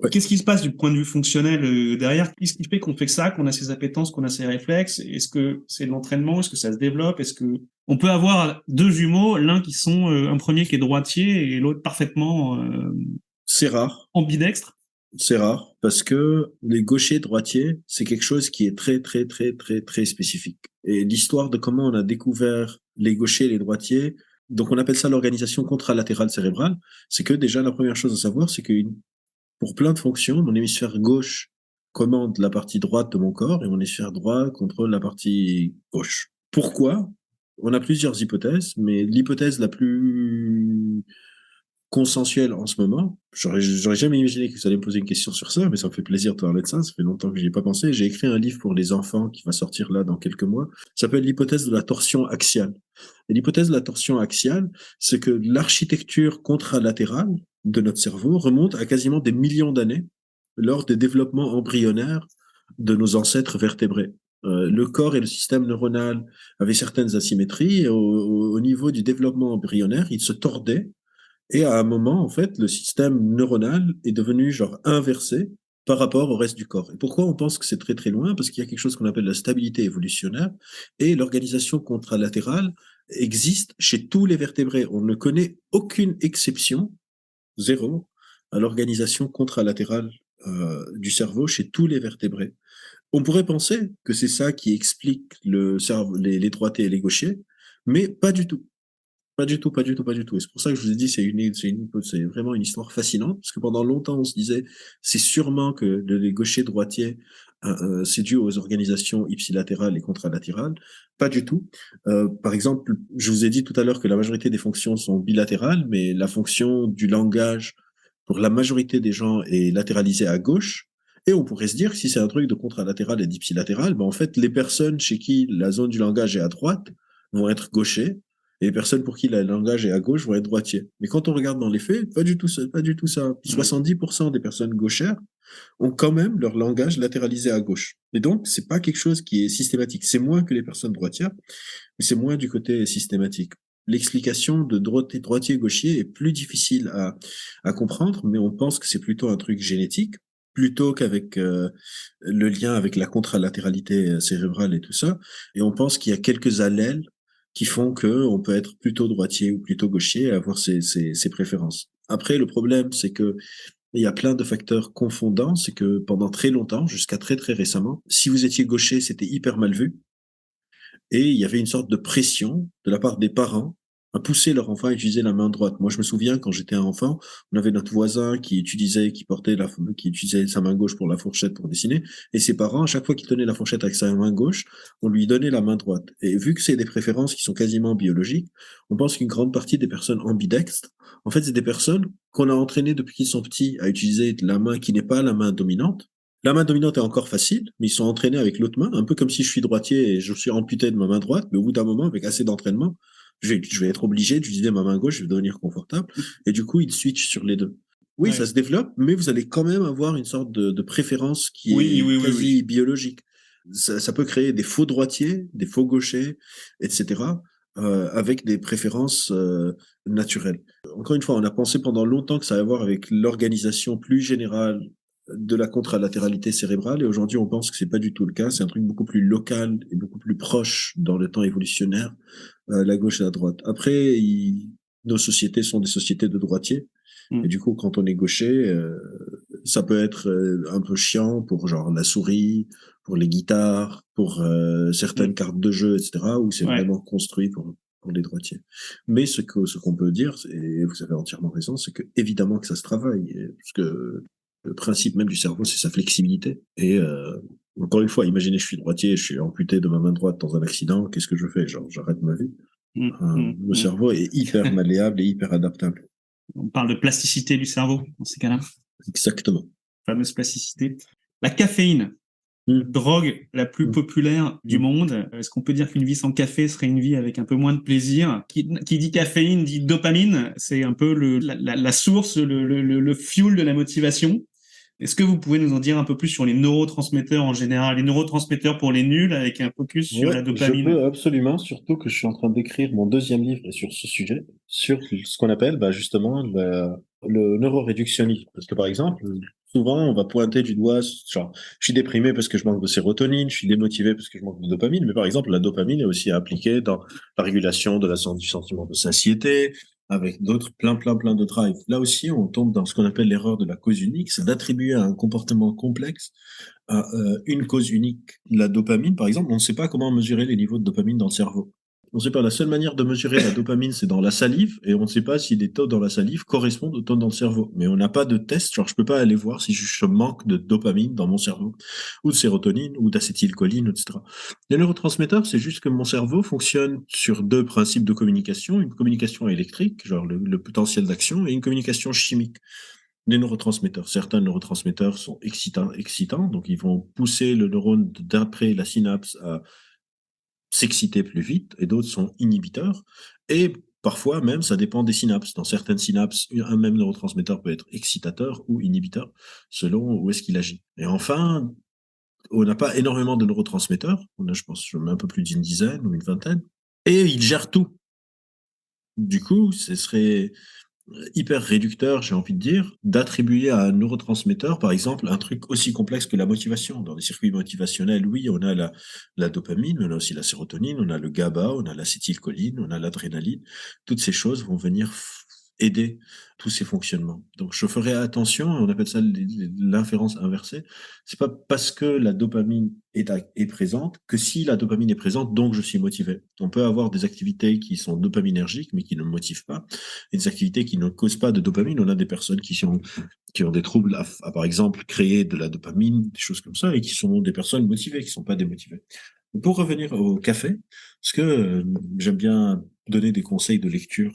Ouais. Qu'est-ce qui se passe du point de vue fonctionnel derrière? Qu'est-ce qui fait qu'on fait ça, qu'on a ces appétences, qu'on a ces réflexes? Est-ce que c'est de l'entraînement? Est-ce que ça se développe? Est-ce que on peut avoir 2 jumeaux, l'un qui sont un premier qui est droitier et l'autre parfaitement c'est rare, ambidextre? C'est rare parce que les gauchers droitiers, c'est quelque chose qui est très très très très très spécifique. Et l'histoire de comment on a découvert les gauchers et les droitiers, donc on appelle ça l'organisation contralatérale cérébrale, c'est que déjà la première chose à savoir, c'est que pour plein de fonctions, mon hémisphère gauche commande la partie droite de mon corps et mon hémisphère droit contrôle la partie gauche. Pourquoi? On a plusieurs hypothèses, mais l'hypothèse la plus consensuelle en ce moment, j'aurais jamais imaginé que vous allez me poser une question sur ça, mais ça me fait plaisir de parler de ça, ça fait longtemps que j'y ai pas pensé. J'ai écrit un livre pour les enfants qui va sortir là dans quelques mois, ça s'appelle l'hypothèse de la torsion axiale. Et l'hypothèse de la torsion axiale, c'est que l'architecture contralatérale de notre cerveau remonte à quasiment des millions d'années lors des développements embryonnaires de nos ancêtres vertébrés. Le corps et le système neuronal avaient certaines asymétries et au niveau du développement embryonnaire, ils se tordaient et à un moment, en fait, le système neuronal est devenu genre inversé par rapport au reste du corps. Et pourquoi on pense que c'est très très loin? Parce qu'il y a quelque chose qu'on appelle la stabilité évolutionnaire et l'organisation contralatérale existe chez tous les vertébrés. On ne connaît aucune exception, zéro, à l'organisation contralatérale du cerveau chez tous les vertébrés. On pourrait penser que c'est ça qui explique le cerveau, les droitiers et les gauchers, mais pas du tout. Pas du tout, pas du tout, pas du tout. Et c'est pour ça que je vous ai dit, c'est vraiment une histoire fascinante, parce que pendant longtemps, on se disait, c'est sûrement que les gauchers droitiers, c'est dû aux organisations ipsilatérales et contralatérales. Pas du tout. Par exemple, je vous ai dit tout à l'heure que la majorité des fonctions sont bilatérales, mais la fonction du langage, pour la majorité des gens, est latéralisée à gauche. Et on pourrait se dire que si c'est un truc de contralatéral et d'ipsilatéral, ben en fait, les personnes chez qui la zone du langage est à droite vont être gauchers et les personnes pour qui le langage est à gauche vont être droitiers. Mais quand on regarde dans les faits, pas du tout ça, pas du tout ça. 70% des personnes gauchères ont quand même leur langage latéralisé à gauche. Et donc, c'est pas quelque chose qui est systématique. C'est moins que les personnes droitières, mais c'est moins du côté systématique. L'explication de droitier gauchier est plus difficile à comprendre, mais on pense que c'est plutôt un truc génétique plutôt qu'avec le lien avec la contralatéralité cérébrale et tout ça. Et on pense qu'il y a quelques allèles qui font que on peut être plutôt droitier ou plutôt gaucher et avoir ses préférences. Après, le problème, c'est que il y a plein de facteurs confondants. C'est que pendant très longtemps, jusqu'à très très récemment, si vous étiez gaucher, c'était hyper mal vu. Et il y avait une sorte de pression de la part des parents à pousser leur enfant à utiliser la main droite. Moi, je me souviens quand j'étais un enfant, on avait notre voisin qui utilisait sa main gauche pour la fourchette pour dessiner, et ses parents, à chaque fois qu'il tenait la fourchette avec sa main gauche, on lui donnait la main droite. Et vu que c'est des préférences qui sont quasiment biologiques, on pense qu'une grande partie des personnes ambidextres, en fait, c'est des personnes qu'on a entraînées depuis qu'ils sont petits à utiliser la main qui n'est pas la main dominante. La main dominante est encore facile, mais ils sont entraînés avec l'autre main, un peu comme si je suis droitier et je suis amputé de ma main droite, mais au bout d'un moment, avec assez d'entraînement, je vais être obligé d'utiliser ma main gauche, je vais devenir confortable, et du coup, ils switchent sur les deux. Oui, Ouais. ça se développe, mais vous allez quand même avoir une sorte de préférence qui Oui, est oui, oui, quasi oui. biologique. Ça peut créer des faux droitiers, des faux gauchers, etc., avec des préférences naturelles. Encore une fois, on a pensé pendant longtemps que ça allait avoir avec l'organisation plus générale de la contralatéralité cérébrale et aujourd'hui on pense que c'est pas du tout le cas, c'est un truc beaucoup plus local et beaucoup plus proche dans le temps évolutionnaire, la gauche et la droite. Après, nos sociétés sont des sociétés de droitiers et Mm. du coup quand on est gaucher, ça peut être un peu chiant pour genre la souris, pour les guitares, pour certaines Mm. cartes de jeu, etc. où c'est Ouais. vraiment construit pour les droitiers. Mais ce qu'on peut dire, et vous avez entièrement raison, c'est que évidemment que ça se travaille, parce que le principe même du cerveau, c'est sa flexibilité. Et encore une fois, imaginez, je suis droitier, je suis amputé de ma main droite dans un accident, qu'est-ce que je fais? Genre, j'arrête ma vie. Mm. Mm. Le Mm. cerveau est hyper malléable et hyper adaptable. On parle de plasticité du cerveau dans ces cas-là, Exactement. fameuse plasticité. La caféine, Mm, drogue la plus mm, populaire du mm. monde. Est-ce qu'on peut dire qu'une vie sans café serait une vie avec un peu moins de plaisir? Qui dit caféine dit dopamine. C'est un peu la source, le fuel de la motivation. Est-ce que vous pouvez nous en dire un peu plus sur les neurotransmetteurs en général, les neurotransmetteurs pour les nuls, avec un focus sur Ouais, la je dopamine? peux absolument, surtout que je suis en train d'écrire mon deuxième livre sur ce sujet, sur ce qu'on appelle bah, justement le neuroréductionnisme. Parce que par exemple, souvent on va pointer du doigt, genre, je suis déprimé parce que je manque de sérotonine, je suis démotivé parce que je manque de dopamine, mais par exemple, la dopamine est aussi appliquée dans la régulation du sentiment de satiété, avec d'autres, plein de drives. Là aussi, on tombe dans ce qu'on appelle l'erreur de la cause unique, c'est d'attribuer à un comportement complexe à une cause unique. La dopamine, par exemple, on ne sait pas comment mesurer les niveaux de dopamine dans le cerveau. On ne sait pas, la seule manière de mesurer la dopamine, c'est dans la salive, et on ne sait pas si les taux dans la salive correspondent aux taux dans le cerveau. Mais on n'a pas de test, genre je peux pas aller voir si je manque de dopamine dans mon cerveau, ou de sérotonine, ou d'acétylcholine, etc. Les neurotransmetteurs, c'est juste que mon cerveau fonctionne sur deux principes de communication, une communication électrique, genre le potentiel d'action, et une communication chimique. Les neurotransmetteurs. Certains neurotransmetteurs sont excitants, donc ils vont pousser le neurone d'après la synapse à s'exciter plus vite, et d'autres sont inhibiteurs. Et Parfois même, ça dépend des synapses. Dans certaines synapses, un même neurotransmetteur peut être excitateur ou inhibiteur, selon où est-ce qu'il agit. Et enfin, on n'a pas énormément de neurotransmetteurs. On a, je pense, un peu plus d'une dizaine ou une vingtaine. Et ils gèrent tout. Du coup, ce serait hyper réducteur, j'ai envie de dire, d'attribuer à un neurotransmetteur, par exemple, un truc aussi complexe que la motivation. Dans les circuits motivationnels, oui, on a la dopamine, on a aussi la sérotonine, on a le GABA, on a l'acétylcholine, on a l'adrénaline. Toutes ces choses vont venir aider tous ces fonctionnements. Donc, je ferai attention, on appelle ça l'inférence inversée. C'est pas parce que la dopamine est présente que si la dopamine est présente, donc je suis motivé. On peut avoir des activités qui sont dopaminergiques, mais qui ne me motivent pas, et des activités qui ne causent pas de dopamine. On a des personnes qui ont des troubles à, par exemple, créer de la dopamine, des choses comme ça, et qui sont des personnes motivées, qui ne sont pas démotivées. Pour revenir au café, parce que j'aime bien donner des conseils de lecture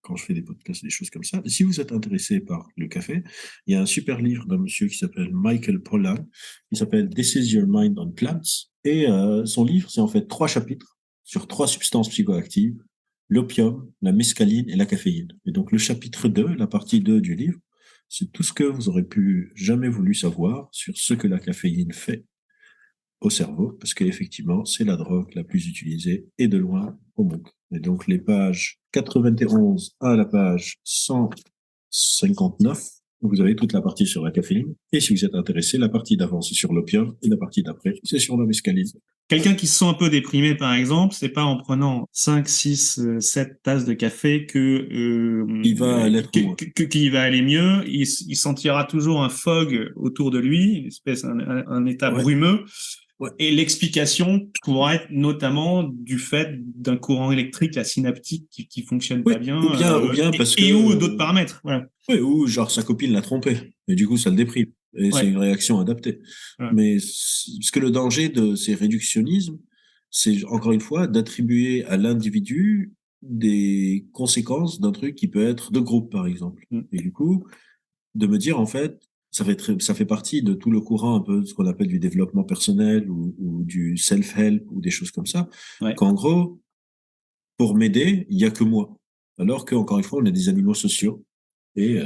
quand je fais des podcasts, des choses comme ça. Si vous êtes intéressé par le café, il y a un super livre d'un monsieur qui s'appelle Michael Pollan, qui s'appelle This is Your Mind on Plants. Et son livre, c'est en fait 3 chapitres sur 3 substances psychoactives, l'opium, la mescaline et la caféine. Et donc le chapitre 2, la partie 2 du livre, c'est tout ce que vous aurez pu jamais voulu savoir sur ce que la caféine fait au cerveau, parce qu'effectivement, c'est la drogue la plus utilisée et de loin au monde. Et donc, les pages 91 à la page 159, vous avez toute la partie sur la caféine. Et si vous êtes intéressé, la partie d'avant, c'est sur l'opium, et la partie d'après, c'est sur la mescaline. Quelqu'un qui se sent un peu déprimé, par exemple, c'est pas en prenant 5, 6, 7 tasses de café il va qu'il va aller mieux. Il sentira toujours un fog autour de lui, une espèce, un état brumeux. Ouais. Et l'explication pourrait être notamment du fait d'un courant électrique, la synaptique, qui fonctionne pas bien. Ou bien parce que... ou d'autres paramètres. Voilà. Oui, ou genre sa copine l'a trompé. Et du coup, ça le déprime. Et c'est une réaction adaptée. Ouais. Mais ce que le danger de ces réductionnismes, c'est encore une fois d'attribuer à l'individu des conséquences d'un truc qui peut être de groupe, par exemple. Et du coup, de me dire, en fait, ça fait partie de tout le courant un peu ce qu'on appelle du développement personnel ou du self-help ou des choses comme ça, qu'en gros, pour m'aider, il y a que moi. Alors qu'encore une fois, on est des animaux sociaux et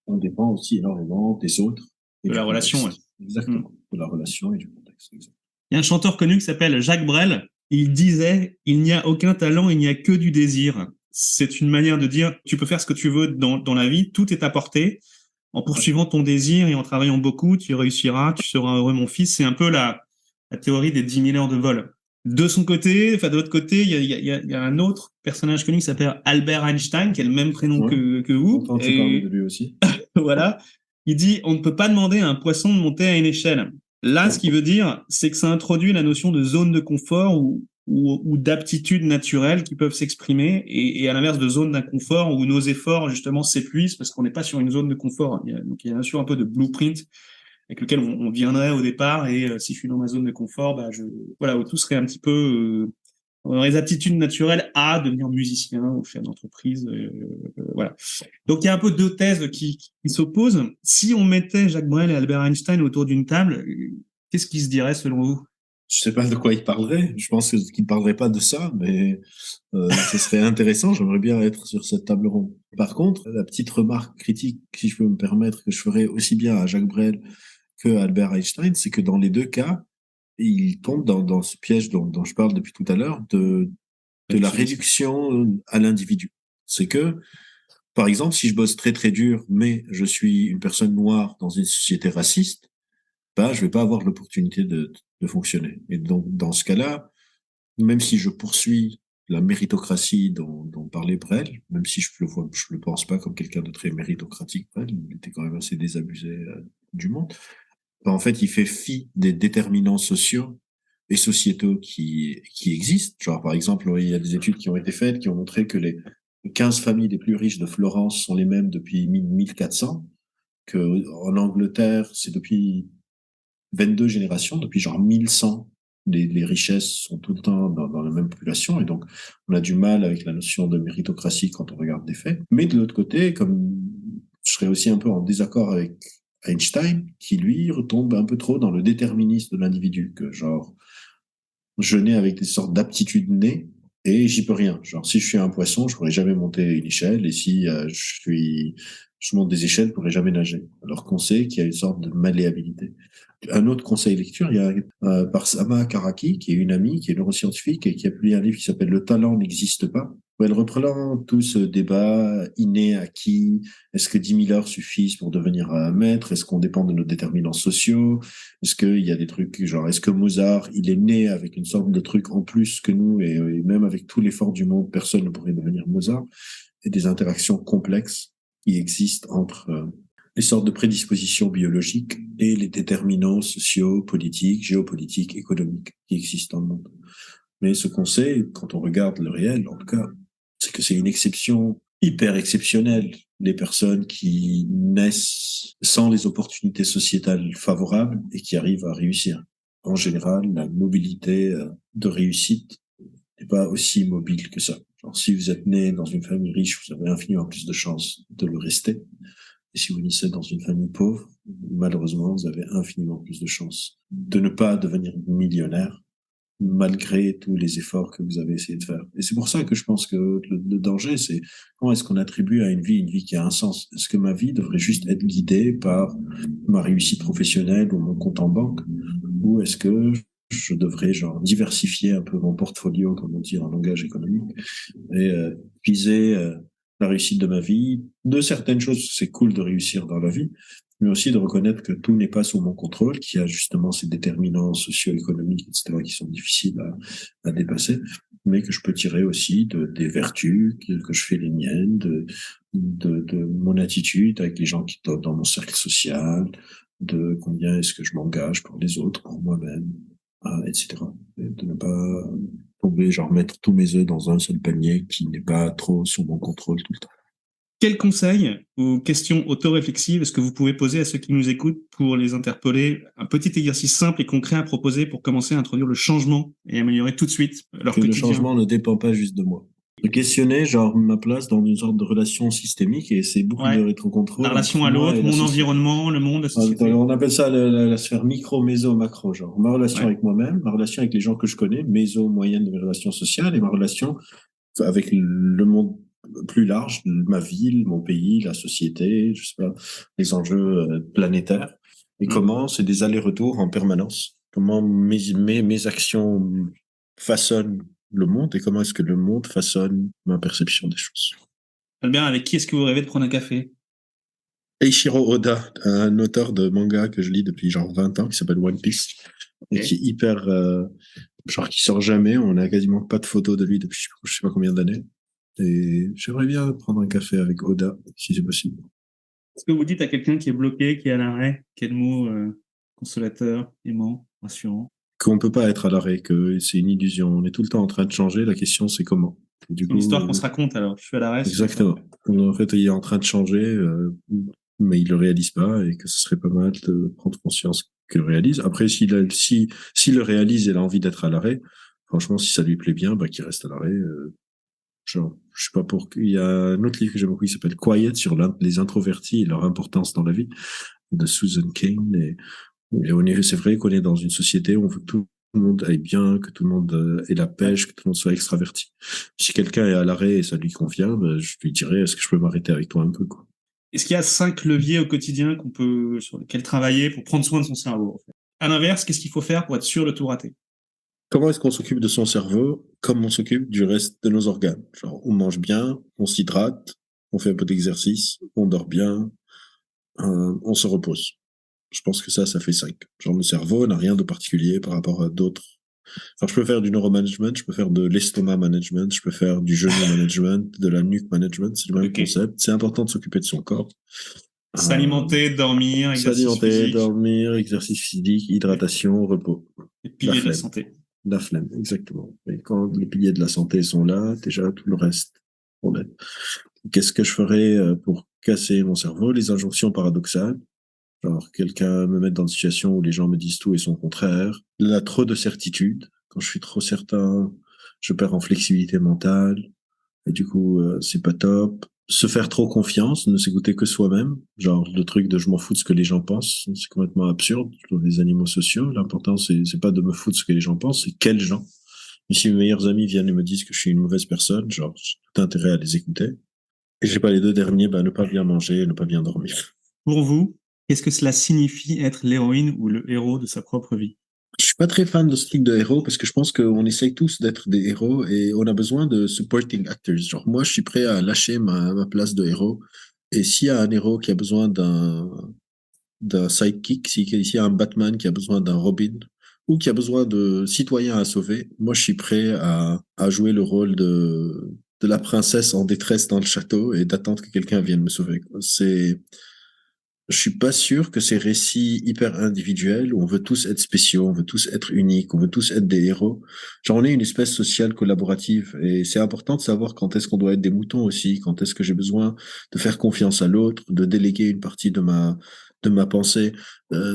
on dépend aussi énormément des autres. Et de la relation. Ouais. Exactement, de la relation et du contexte. Exactement. Il y a un chanteur connu qui s'appelle Jacques Brel. Il disait « Il n'y a aucun talent, il n'y a que du désir ». C'est une manière de dire « Tu peux faire ce que tu veux dans la vie, tout est à portée. En poursuivant ton désir et en travaillant beaucoup, tu réussiras, tu seras heureux, mon fils ». C'est un peu la théorie des 10 000 heures de vol. De son côté, de l'autre côté, il y a un autre personnage connu qui s'appelle Albert Einstein, qui a le même prénom que vous. Quand tu parles de lui aussi. Voilà. Il dit « On ne peut pas demander à un poisson de monter à une échelle ». Là, ce qu'il veut dire, c'est que ça introduit la notion de zone de confort ou d'aptitudes naturelles qui peuvent s'exprimer, et à l'inverse de zone d'inconfort où nos efforts, justement, s'épuisent parce qu'on n'est pas sur une zone de confort. Donc, il y a bien sûr un peu de blueprint avec lequel on viendrait au départ, et si je suis dans ma zone de confort, tout serait un petit peu... on aurait les aptitudes naturelles à devenir musicien ou chef d'entreprise. Voilà. Donc, il y a un peu 2 thèses qui s'opposent. Si on mettait Jacques Brel et Albert Einstein autour d'une table, qu'est-ce qui se dirait selon vous? Je sais pas de quoi ils parleraient. Je pense qu'ils ne parleraient pas de ça, mais ce serait intéressant. J'aimerais bien être sur cette table ronde. Par contre, la petite remarque critique, si je peux me permettre, que je ferais aussi bien à Jacques Brel que à Albert Einstein, c'est que dans les 2 cas, il tombe dans ce piège dont je parle depuis tout à l'heure de la réduction à l'individu. C'est que, par exemple, si je bosse très très dur, mais je suis une personne noire dans une société raciste, je vais pas avoir l'opportunité de fonctionner. Et donc, dans ce cas-là, même si je poursuis la méritocratie dont parlait Brel, même si je le pense pas comme quelqu'un de très méritocratique, Brel, il était quand même assez désabusé du monde. En fait, il fait fi des déterminants sociaux et sociétaux qui existent. Genre, par exemple, il y a des études qui ont été faites qui ont montré que les 15 familles les plus riches de Florence sont les mêmes depuis 1400, que en Angleterre, c'est depuis 22 générations, depuis genre 1100, les richesses sont tout le temps dans la même population, et donc on a du mal avec la notion de méritocratie quand on regarde des faits. Mais de l'autre côté, comme je serais aussi un peu en désaccord avec Einstein, qui lui retombe un peu trop dans le déterminisme de l'individu, que genre je nais avec des sortes d'aptitudes nées, et j'y peux rien. Genre, si je suis un poisson, je pourrais jamais monter une échelle, et si je monte des échelles, je pourrais jamais nager. Alors qu'on sait qu'il y a une sorte de malléabilité. Un autre conseil lecture, il y a par Sama Karaki, qui est une amie, qui est neuroscientifique et qui a publié un livre qui s'appelle Le talent n'existe pas, où elle reprend tout ce débat inné, acquis. Est-ce que 10 000 heures suffisent pour devenir un maître? Est-ce qu'on dépend de nos déterminants sociaux? Est-ce qu'il y a des trucs genre, est-ce que Mozart, il est né avec une sorte de truc en plus que nous, et même avec tout l'effort du monde, personne ne pourrait devenir Mozart? Et des interactions complexes qui existent entre les sortes de prédispositions biologiques et les déterminants sociaux, politiques, géopolitiques, économiques qui existent dans le monde. Mais ce qu'on sait, quand on regarde le réel, en tout cas, c'est que c'est une exception hyper exceptionnelle. Les personnes qui naissent sans les opportunités sociétales favorables et qui arrivent à réussir. En général, la mobilité de réussite n'est pas aussi mobile que ça. Genre, si vous êtes né dans une famille riche, vous avez infiniment plus de chances de le rester. Et si vous naissez dans une famille pauvre, malheureusement, vous avez infiniment plus de chances de ne pas devenir millionnaire, malgré tous les efforts que vous avez essayé de faire. Et c'est pour ça que je pense que le danger, c'est comment est-ce qu'on attribue à une vie qui a un sens? Est-ce que ma vie devrait juste être guidée par ma réussite professionnelle ou mon compte en banque? Ou est-ce que je devrais genre diversifier un peu mon portfolio, comme on dit en langage économique, et viser la réussite de ma vie? De certaines choses, c'est cool de réussir dans la vie, mais aussi de reconnaître que tout n'est pas sous mon contrôle, qu'il y a justement ces déterminants socio-économiques, etc., qui sont difficiles à dépasser, mais que je peux tirer aussi des vertus, que je fais les miennes, de mon attitude avec les gens qui sont dans mon cercle social, de combien est-ce que je m'engage pour les autres, pour moi-même, etc. Et de ne pas tomber, genre mettre tous mes œufs dans un seul panier qui n'est pas trop sous mon contrôle tout le temps. Quels conseils ou questions auto-réflexives est-ce que vous pouvez poser à ceux qui nous écoutent pour les interpeller? Un petit exercice simple et concret à proposer pour commencer à introduire le changement et améliorer tout de suite leur Que quotidien. le changement ne dépend pas juste de moi. De questionner, genre, ma place dans une sorte de relation systémique, et c'est beaucoup de rétrocontrôle. La relation à l'autre, mon environnement, le monde, la société. On appelle ça la sphère micro, méso, macro, genre. Ma relation avec moi-même, ma relation avec les gens que je connais, méso, moyenne de mes relations sociales, et ma relation avec le monde plus large, ma ville, mon pays, la société, je sais pas, les enjeux planétaires. Et comment c'est des allers-retours en permanence. Comment mes actions façonnent le monde et comment est-ce que le monde façonne ma perception des choses. Albert, avec qui est-ce que vous rêvez de prendre un café? Eiichiro Oda, un auteur de manga que je lis depuis genre 20 ans, qui s'appelle One Piece, et qui est hyper, genre qui sort jamais, on a quasiment pas de photos de lui depuis je sais pas combien d'années. Et j'aimerais bien prendre un café avec Oda, si c'est possible. Est-ce que vous dites à quelqu'un qui est bloqué, qui est à l'arrêt, quel mot consolateur, aimant, rassurant? Qu'on peut pas être à l'arrêt, que c'est une illusion. On est tout le temps en train de changer, la question c'est comment. Du coup, une histoire qu'on se raconte alors. Je suis à l'arrêt. Exactement. En fait, il est en train de changer, mais il le réalise pas et que ce serait pas mal de prendre conscience qu'il le réalise. Après, s'il le réalise et il a envie d'être à l'arrêt, franchement, si ça lui plaît bien, bah, qu'il reste à l'arrêt. Genre, je sais pas il y a un autre livre que j'aime beaucoup qui s'appelle Quiet sur les introvertis et leur importance dans la vie de Susan Cain. Et c'est vrai qu'on est dans une société où on veut que tout le monde aille bien, que tout le monde ait la pêche, que tout le monde soit extraverti. Si quelqu'un est à l'arrêt et ça lui convient, ben, je lui dirais, est-ce que je peux m'arrêter avec toi un peu, quoi. Est-ce qu'il y a 5 leviers au quotidien sur lesquels travailler pour prendre soin de son cerveau, en fait? À l'inverse, qu'est-ce qu'il faut faire pour être sûr de tout rater? Comment est-ce qu'on s'occupe de son cerveau comme on s'occupe du reste de nos organes? Genre, on mange bien, on s'hydrate, on fait un peu d'exercice, on dort bien, on se repose. Je pense que ça fait 5. Genre, le cerveau n'a rien de particulier par rapport à d'autres. Enfin, je peux faire du neuromanagement, je peux faire de l'estomac management, je peux faire du genou management, de la nuque management, c'est le même concept. C'est important de s'occuper de son corps. S'alimenter, dormir, exercice physique. Dormir, exercice physique, hydratation, repos. Les piliers de la santé. La flemme, exactement. Et quand les piliers de la santé sont là, déjà, tout le reste, on est. Qu'est-ce que je ferais pour casser mon cerveau? Les injonctions paradoxales. Genre, quelqu'un me met dans une situation où les gens me disent tout et son contraire. Il a trop de certitude. Quand je suis trop certain, je perds en flexibilité mentale. Et du coup, c'est pas top. Se faire trop confiance, ne s'écouter que soi-même. Genre, le truc de je m'en fous de ce que les gens pensent. C'est complètement absurde. Dans les animaux sociaux, l'important, c'est pas de me foutre de ce que les gens pensent, c'est quels gens. Et si mes meilleurs amis viennent et me disent que je suis une mauvaise personne, genre, j'ai tout intérêt à les écouter. Et j'ai pas les deux derniers, ne pas bien manger, ne pas bien dormir. Pour vous, qu'est-ce que cela signifie être l'héroïne ou le héros de sa propre vie? Je suis pas très fan de ce truc de héros parce que je pense qu'on essaye tous d'être des héros et on a besoin de supporting actors. Genre, moi, je suis prêt à lâcher ma place de héros. Et s'il y a un héros qui a besoin d'un sidekick, s'il y a un Batman qui a besoin d'un Robin ou qui a besoin de citoyens à sauver, moi, je suis prêt à jouer le rôle de la princesse en détresse dans le château et d'attendre que quelqu'un vienne me sauver. Je suis pas sûr que ces récits hyper individuels où on veut tous être spéciaux, on veut tous être uniques, on veut tous être des héros. Genre, on est une espèce sociale collaborative et c'est important de savoir quand est-ce qu'on doit être des moutons aussi, quand est-ce que j'ai besoin de faire confiance à l'autre, de déléguer une partie de ma pensée.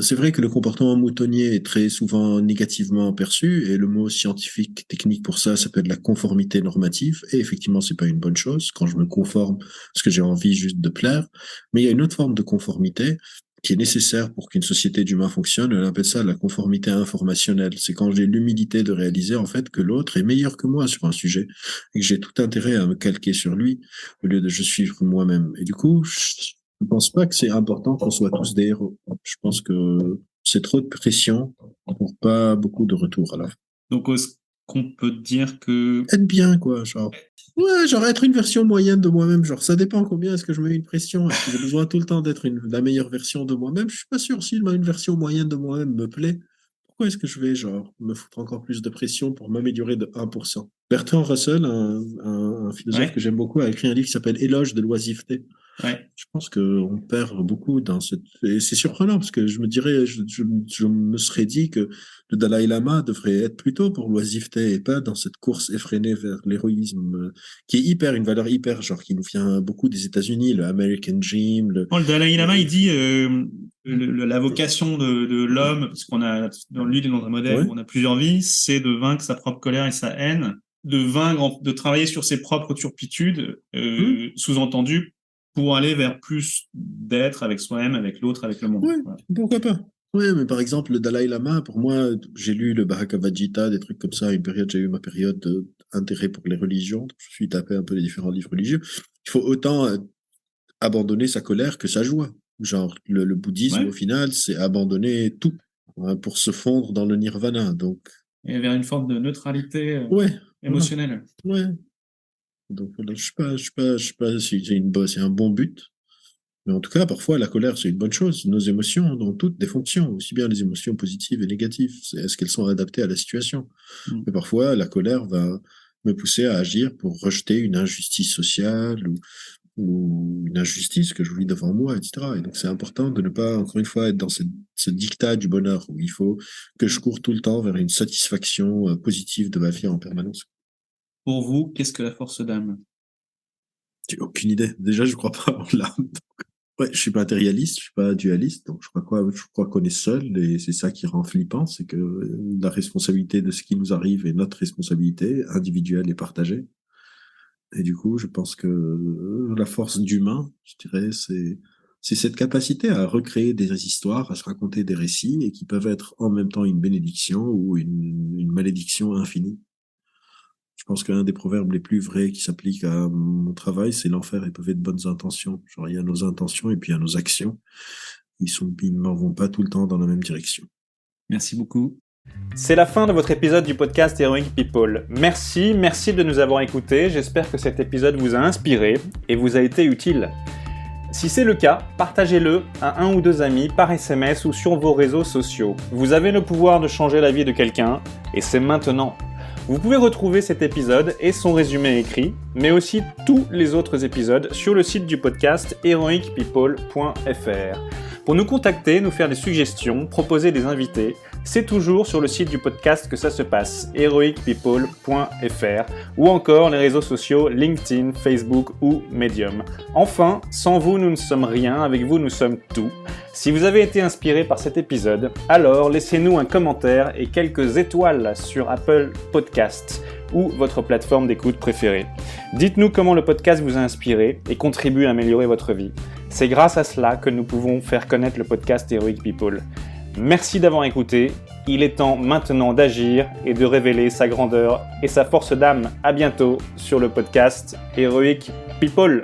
C'est vrai que le comportement moutonnier est très souvent négativement perçu et le mot scientifique, technique pour ça peut être la conformité normative et effectivement, c'est pas une bonne chose quand je me conforme parce que j'ai envie juste de plaire. Mais il y a une autre forme de conformité qui est nécessaire pour qu'une société d'humains fonctionne. On appelle ça la conformité informationnelle. C'est quand j'ai l'humilité de réaliser en fait que l'autre est meilleur que moi sur un sujet et que j'ai tout intérêt à me calquer sur lui au lieu de je suivre moi-même. Et du coup, je pense pas que c'est important qu'on soit tous des héros. Je pense que c'est trop de pression pour pas beaucoup de retour à la fin. Donc, est-ce qu'on peut dire que... Être bien, quoi, genre. Ouais, genre être une version moyenne de moi-même. Genre, ça dépend combien est-ce que je mets une pression. Est-ce que j'ai besoin tout le temps d'être la meilleure version de moi-même? Je suis pas sûr si une version moyenne de moi-même me plaît. Pourquoi est-ce que je vais, genre, me foutre encore plus de pression pour m'améliorer de 1%? Bertrand Russell, un philosophe que j'aime beaucoup, a écrit un livre qui s'appelle Éloge de l'oisiveté. Ouais. Je pense qu'on perd beaucoup dans cette... Et c'est surprenant parce que je me serais dit que le Dalai Lama devrait être plutôt pour l'oisiveté et pas dans cette course effrénée vers l'héroïsme qui est une valeur hyper, genre qui nous vient beaucoup des États-Unis, le American Dream. Le Dalai Lama, il dit la vocation de l'homme, parce qu'on a dans lui dans un modèle où on a plusieurs vies, c'est de vaincre sa propre colère et sa haine, de travailler sur ses propres turpitudes, sous-entendu pour aller vers plus d'être avec soi-même, avec l'autre, avec le monde. Ouais, voilà. Pourquoi pas? Ouais, mais par exemple, le Dalai Lama, pour moi, j'ai lu le Bhagavad Gita, des trucs comme ça. J'ai eu ma période d'intérêt pour les religions. Je suis tapé un peu les différents livres religieux. Il faut autant abandonner sa colère que sa joie. Genre, le bouddhisme, au final, c'est abandonner tout pour se fondre dans le nirvana. Donc... Et vers une forme de neutralité émotionnelle. Ouais. Donc, je sais pas si c'est un bon but. Mais en tout cas, parfois, la colère, c'est une bonne chose. Nos émotions ont toutes des fonctions, aussi bien les émotions positives et négatives. Est-ce qu'elles sont adaptées à la situation? Mais parfois, la colère va me pousser à agir pour rejeter une injustice sociale ou une injustice que je vis devant moi, etc. Et donc, c'est important de ne pas, encore une fois, être dans ce diktat du bonheur où il faut que je cours tout le temps vers une satisfaction positive de ma vie en permanence. Pour vous, qu'est-ce que la force d'âme? J'ai aucune idée. Déjà, je crois pas en l'âme. Ouais, je suis pas matérialiste, je suis pas dualiste, donc je crois qu'on est seul et c'est ça qui rend flippant, c'est que la responsabilité de ce qui nous arrive est notre responsabilité individuelle et partagée. Et du coup, je pense que la force d'humain, je dirais, c'est cette capacité à recréer des histoires, à se raconter des récits et qui peuvent être en même temps une bénédiction ou une malédiction infinie. Je pense qu'un des proverbes les plus vrais qui s'applique à mon travail, c'est l'enfer est pavé de bonnes intentions. Genre, il y a nos intentions et puis il y a nos actions. Ils ne vont pas tout le temps dans la même direction. Merci beaucoup. C'est la fin de votre épisode du podcast Heroic People. Merci de nous avoir écoutés. J'espère que cet épisode vous a inspiré et vous a été utile. Si c'est le cas, partagez-le à 1 ou 2 amis par SMS ou sur vos réseaux sociaux. Vous avez le pouvoir de changer la vie de quelqu'un et c'est maintenant. Vous pouvez retrouver cet épisode et son résumé écrit, mais aussi tous les autres épisodes sur le site du podcast heroicpeople.fr. Pour nous contacter, nous faire des suggestions, proposer des invités, c'est toujours sur le site du podcast que ça se passe, heroicpeople.fr, ou encore les réseaux sociaux LinkedIn, Facebook ou Medium. Enfin, sans vous, nous ne sommes rien, avec vous, nous sommes tout. Si vous avez été inspiré par cet épisode, alors laissez-nous un commentaire et quelques étoiles sur Apple Podcasts ou votre plateforme d'écoute préférée. Dites-nous comment le podcast vous a inspiré et contribue à améliorer votre vie. C'est grâce à cela que nous pouvons faire connaître le podcast Heroic People. Merci d'avoir écouté Il est temps maintenant d'agir et de révéler sa grandeur et sa force d'âme. À bientôt sur le podcast Heroic People.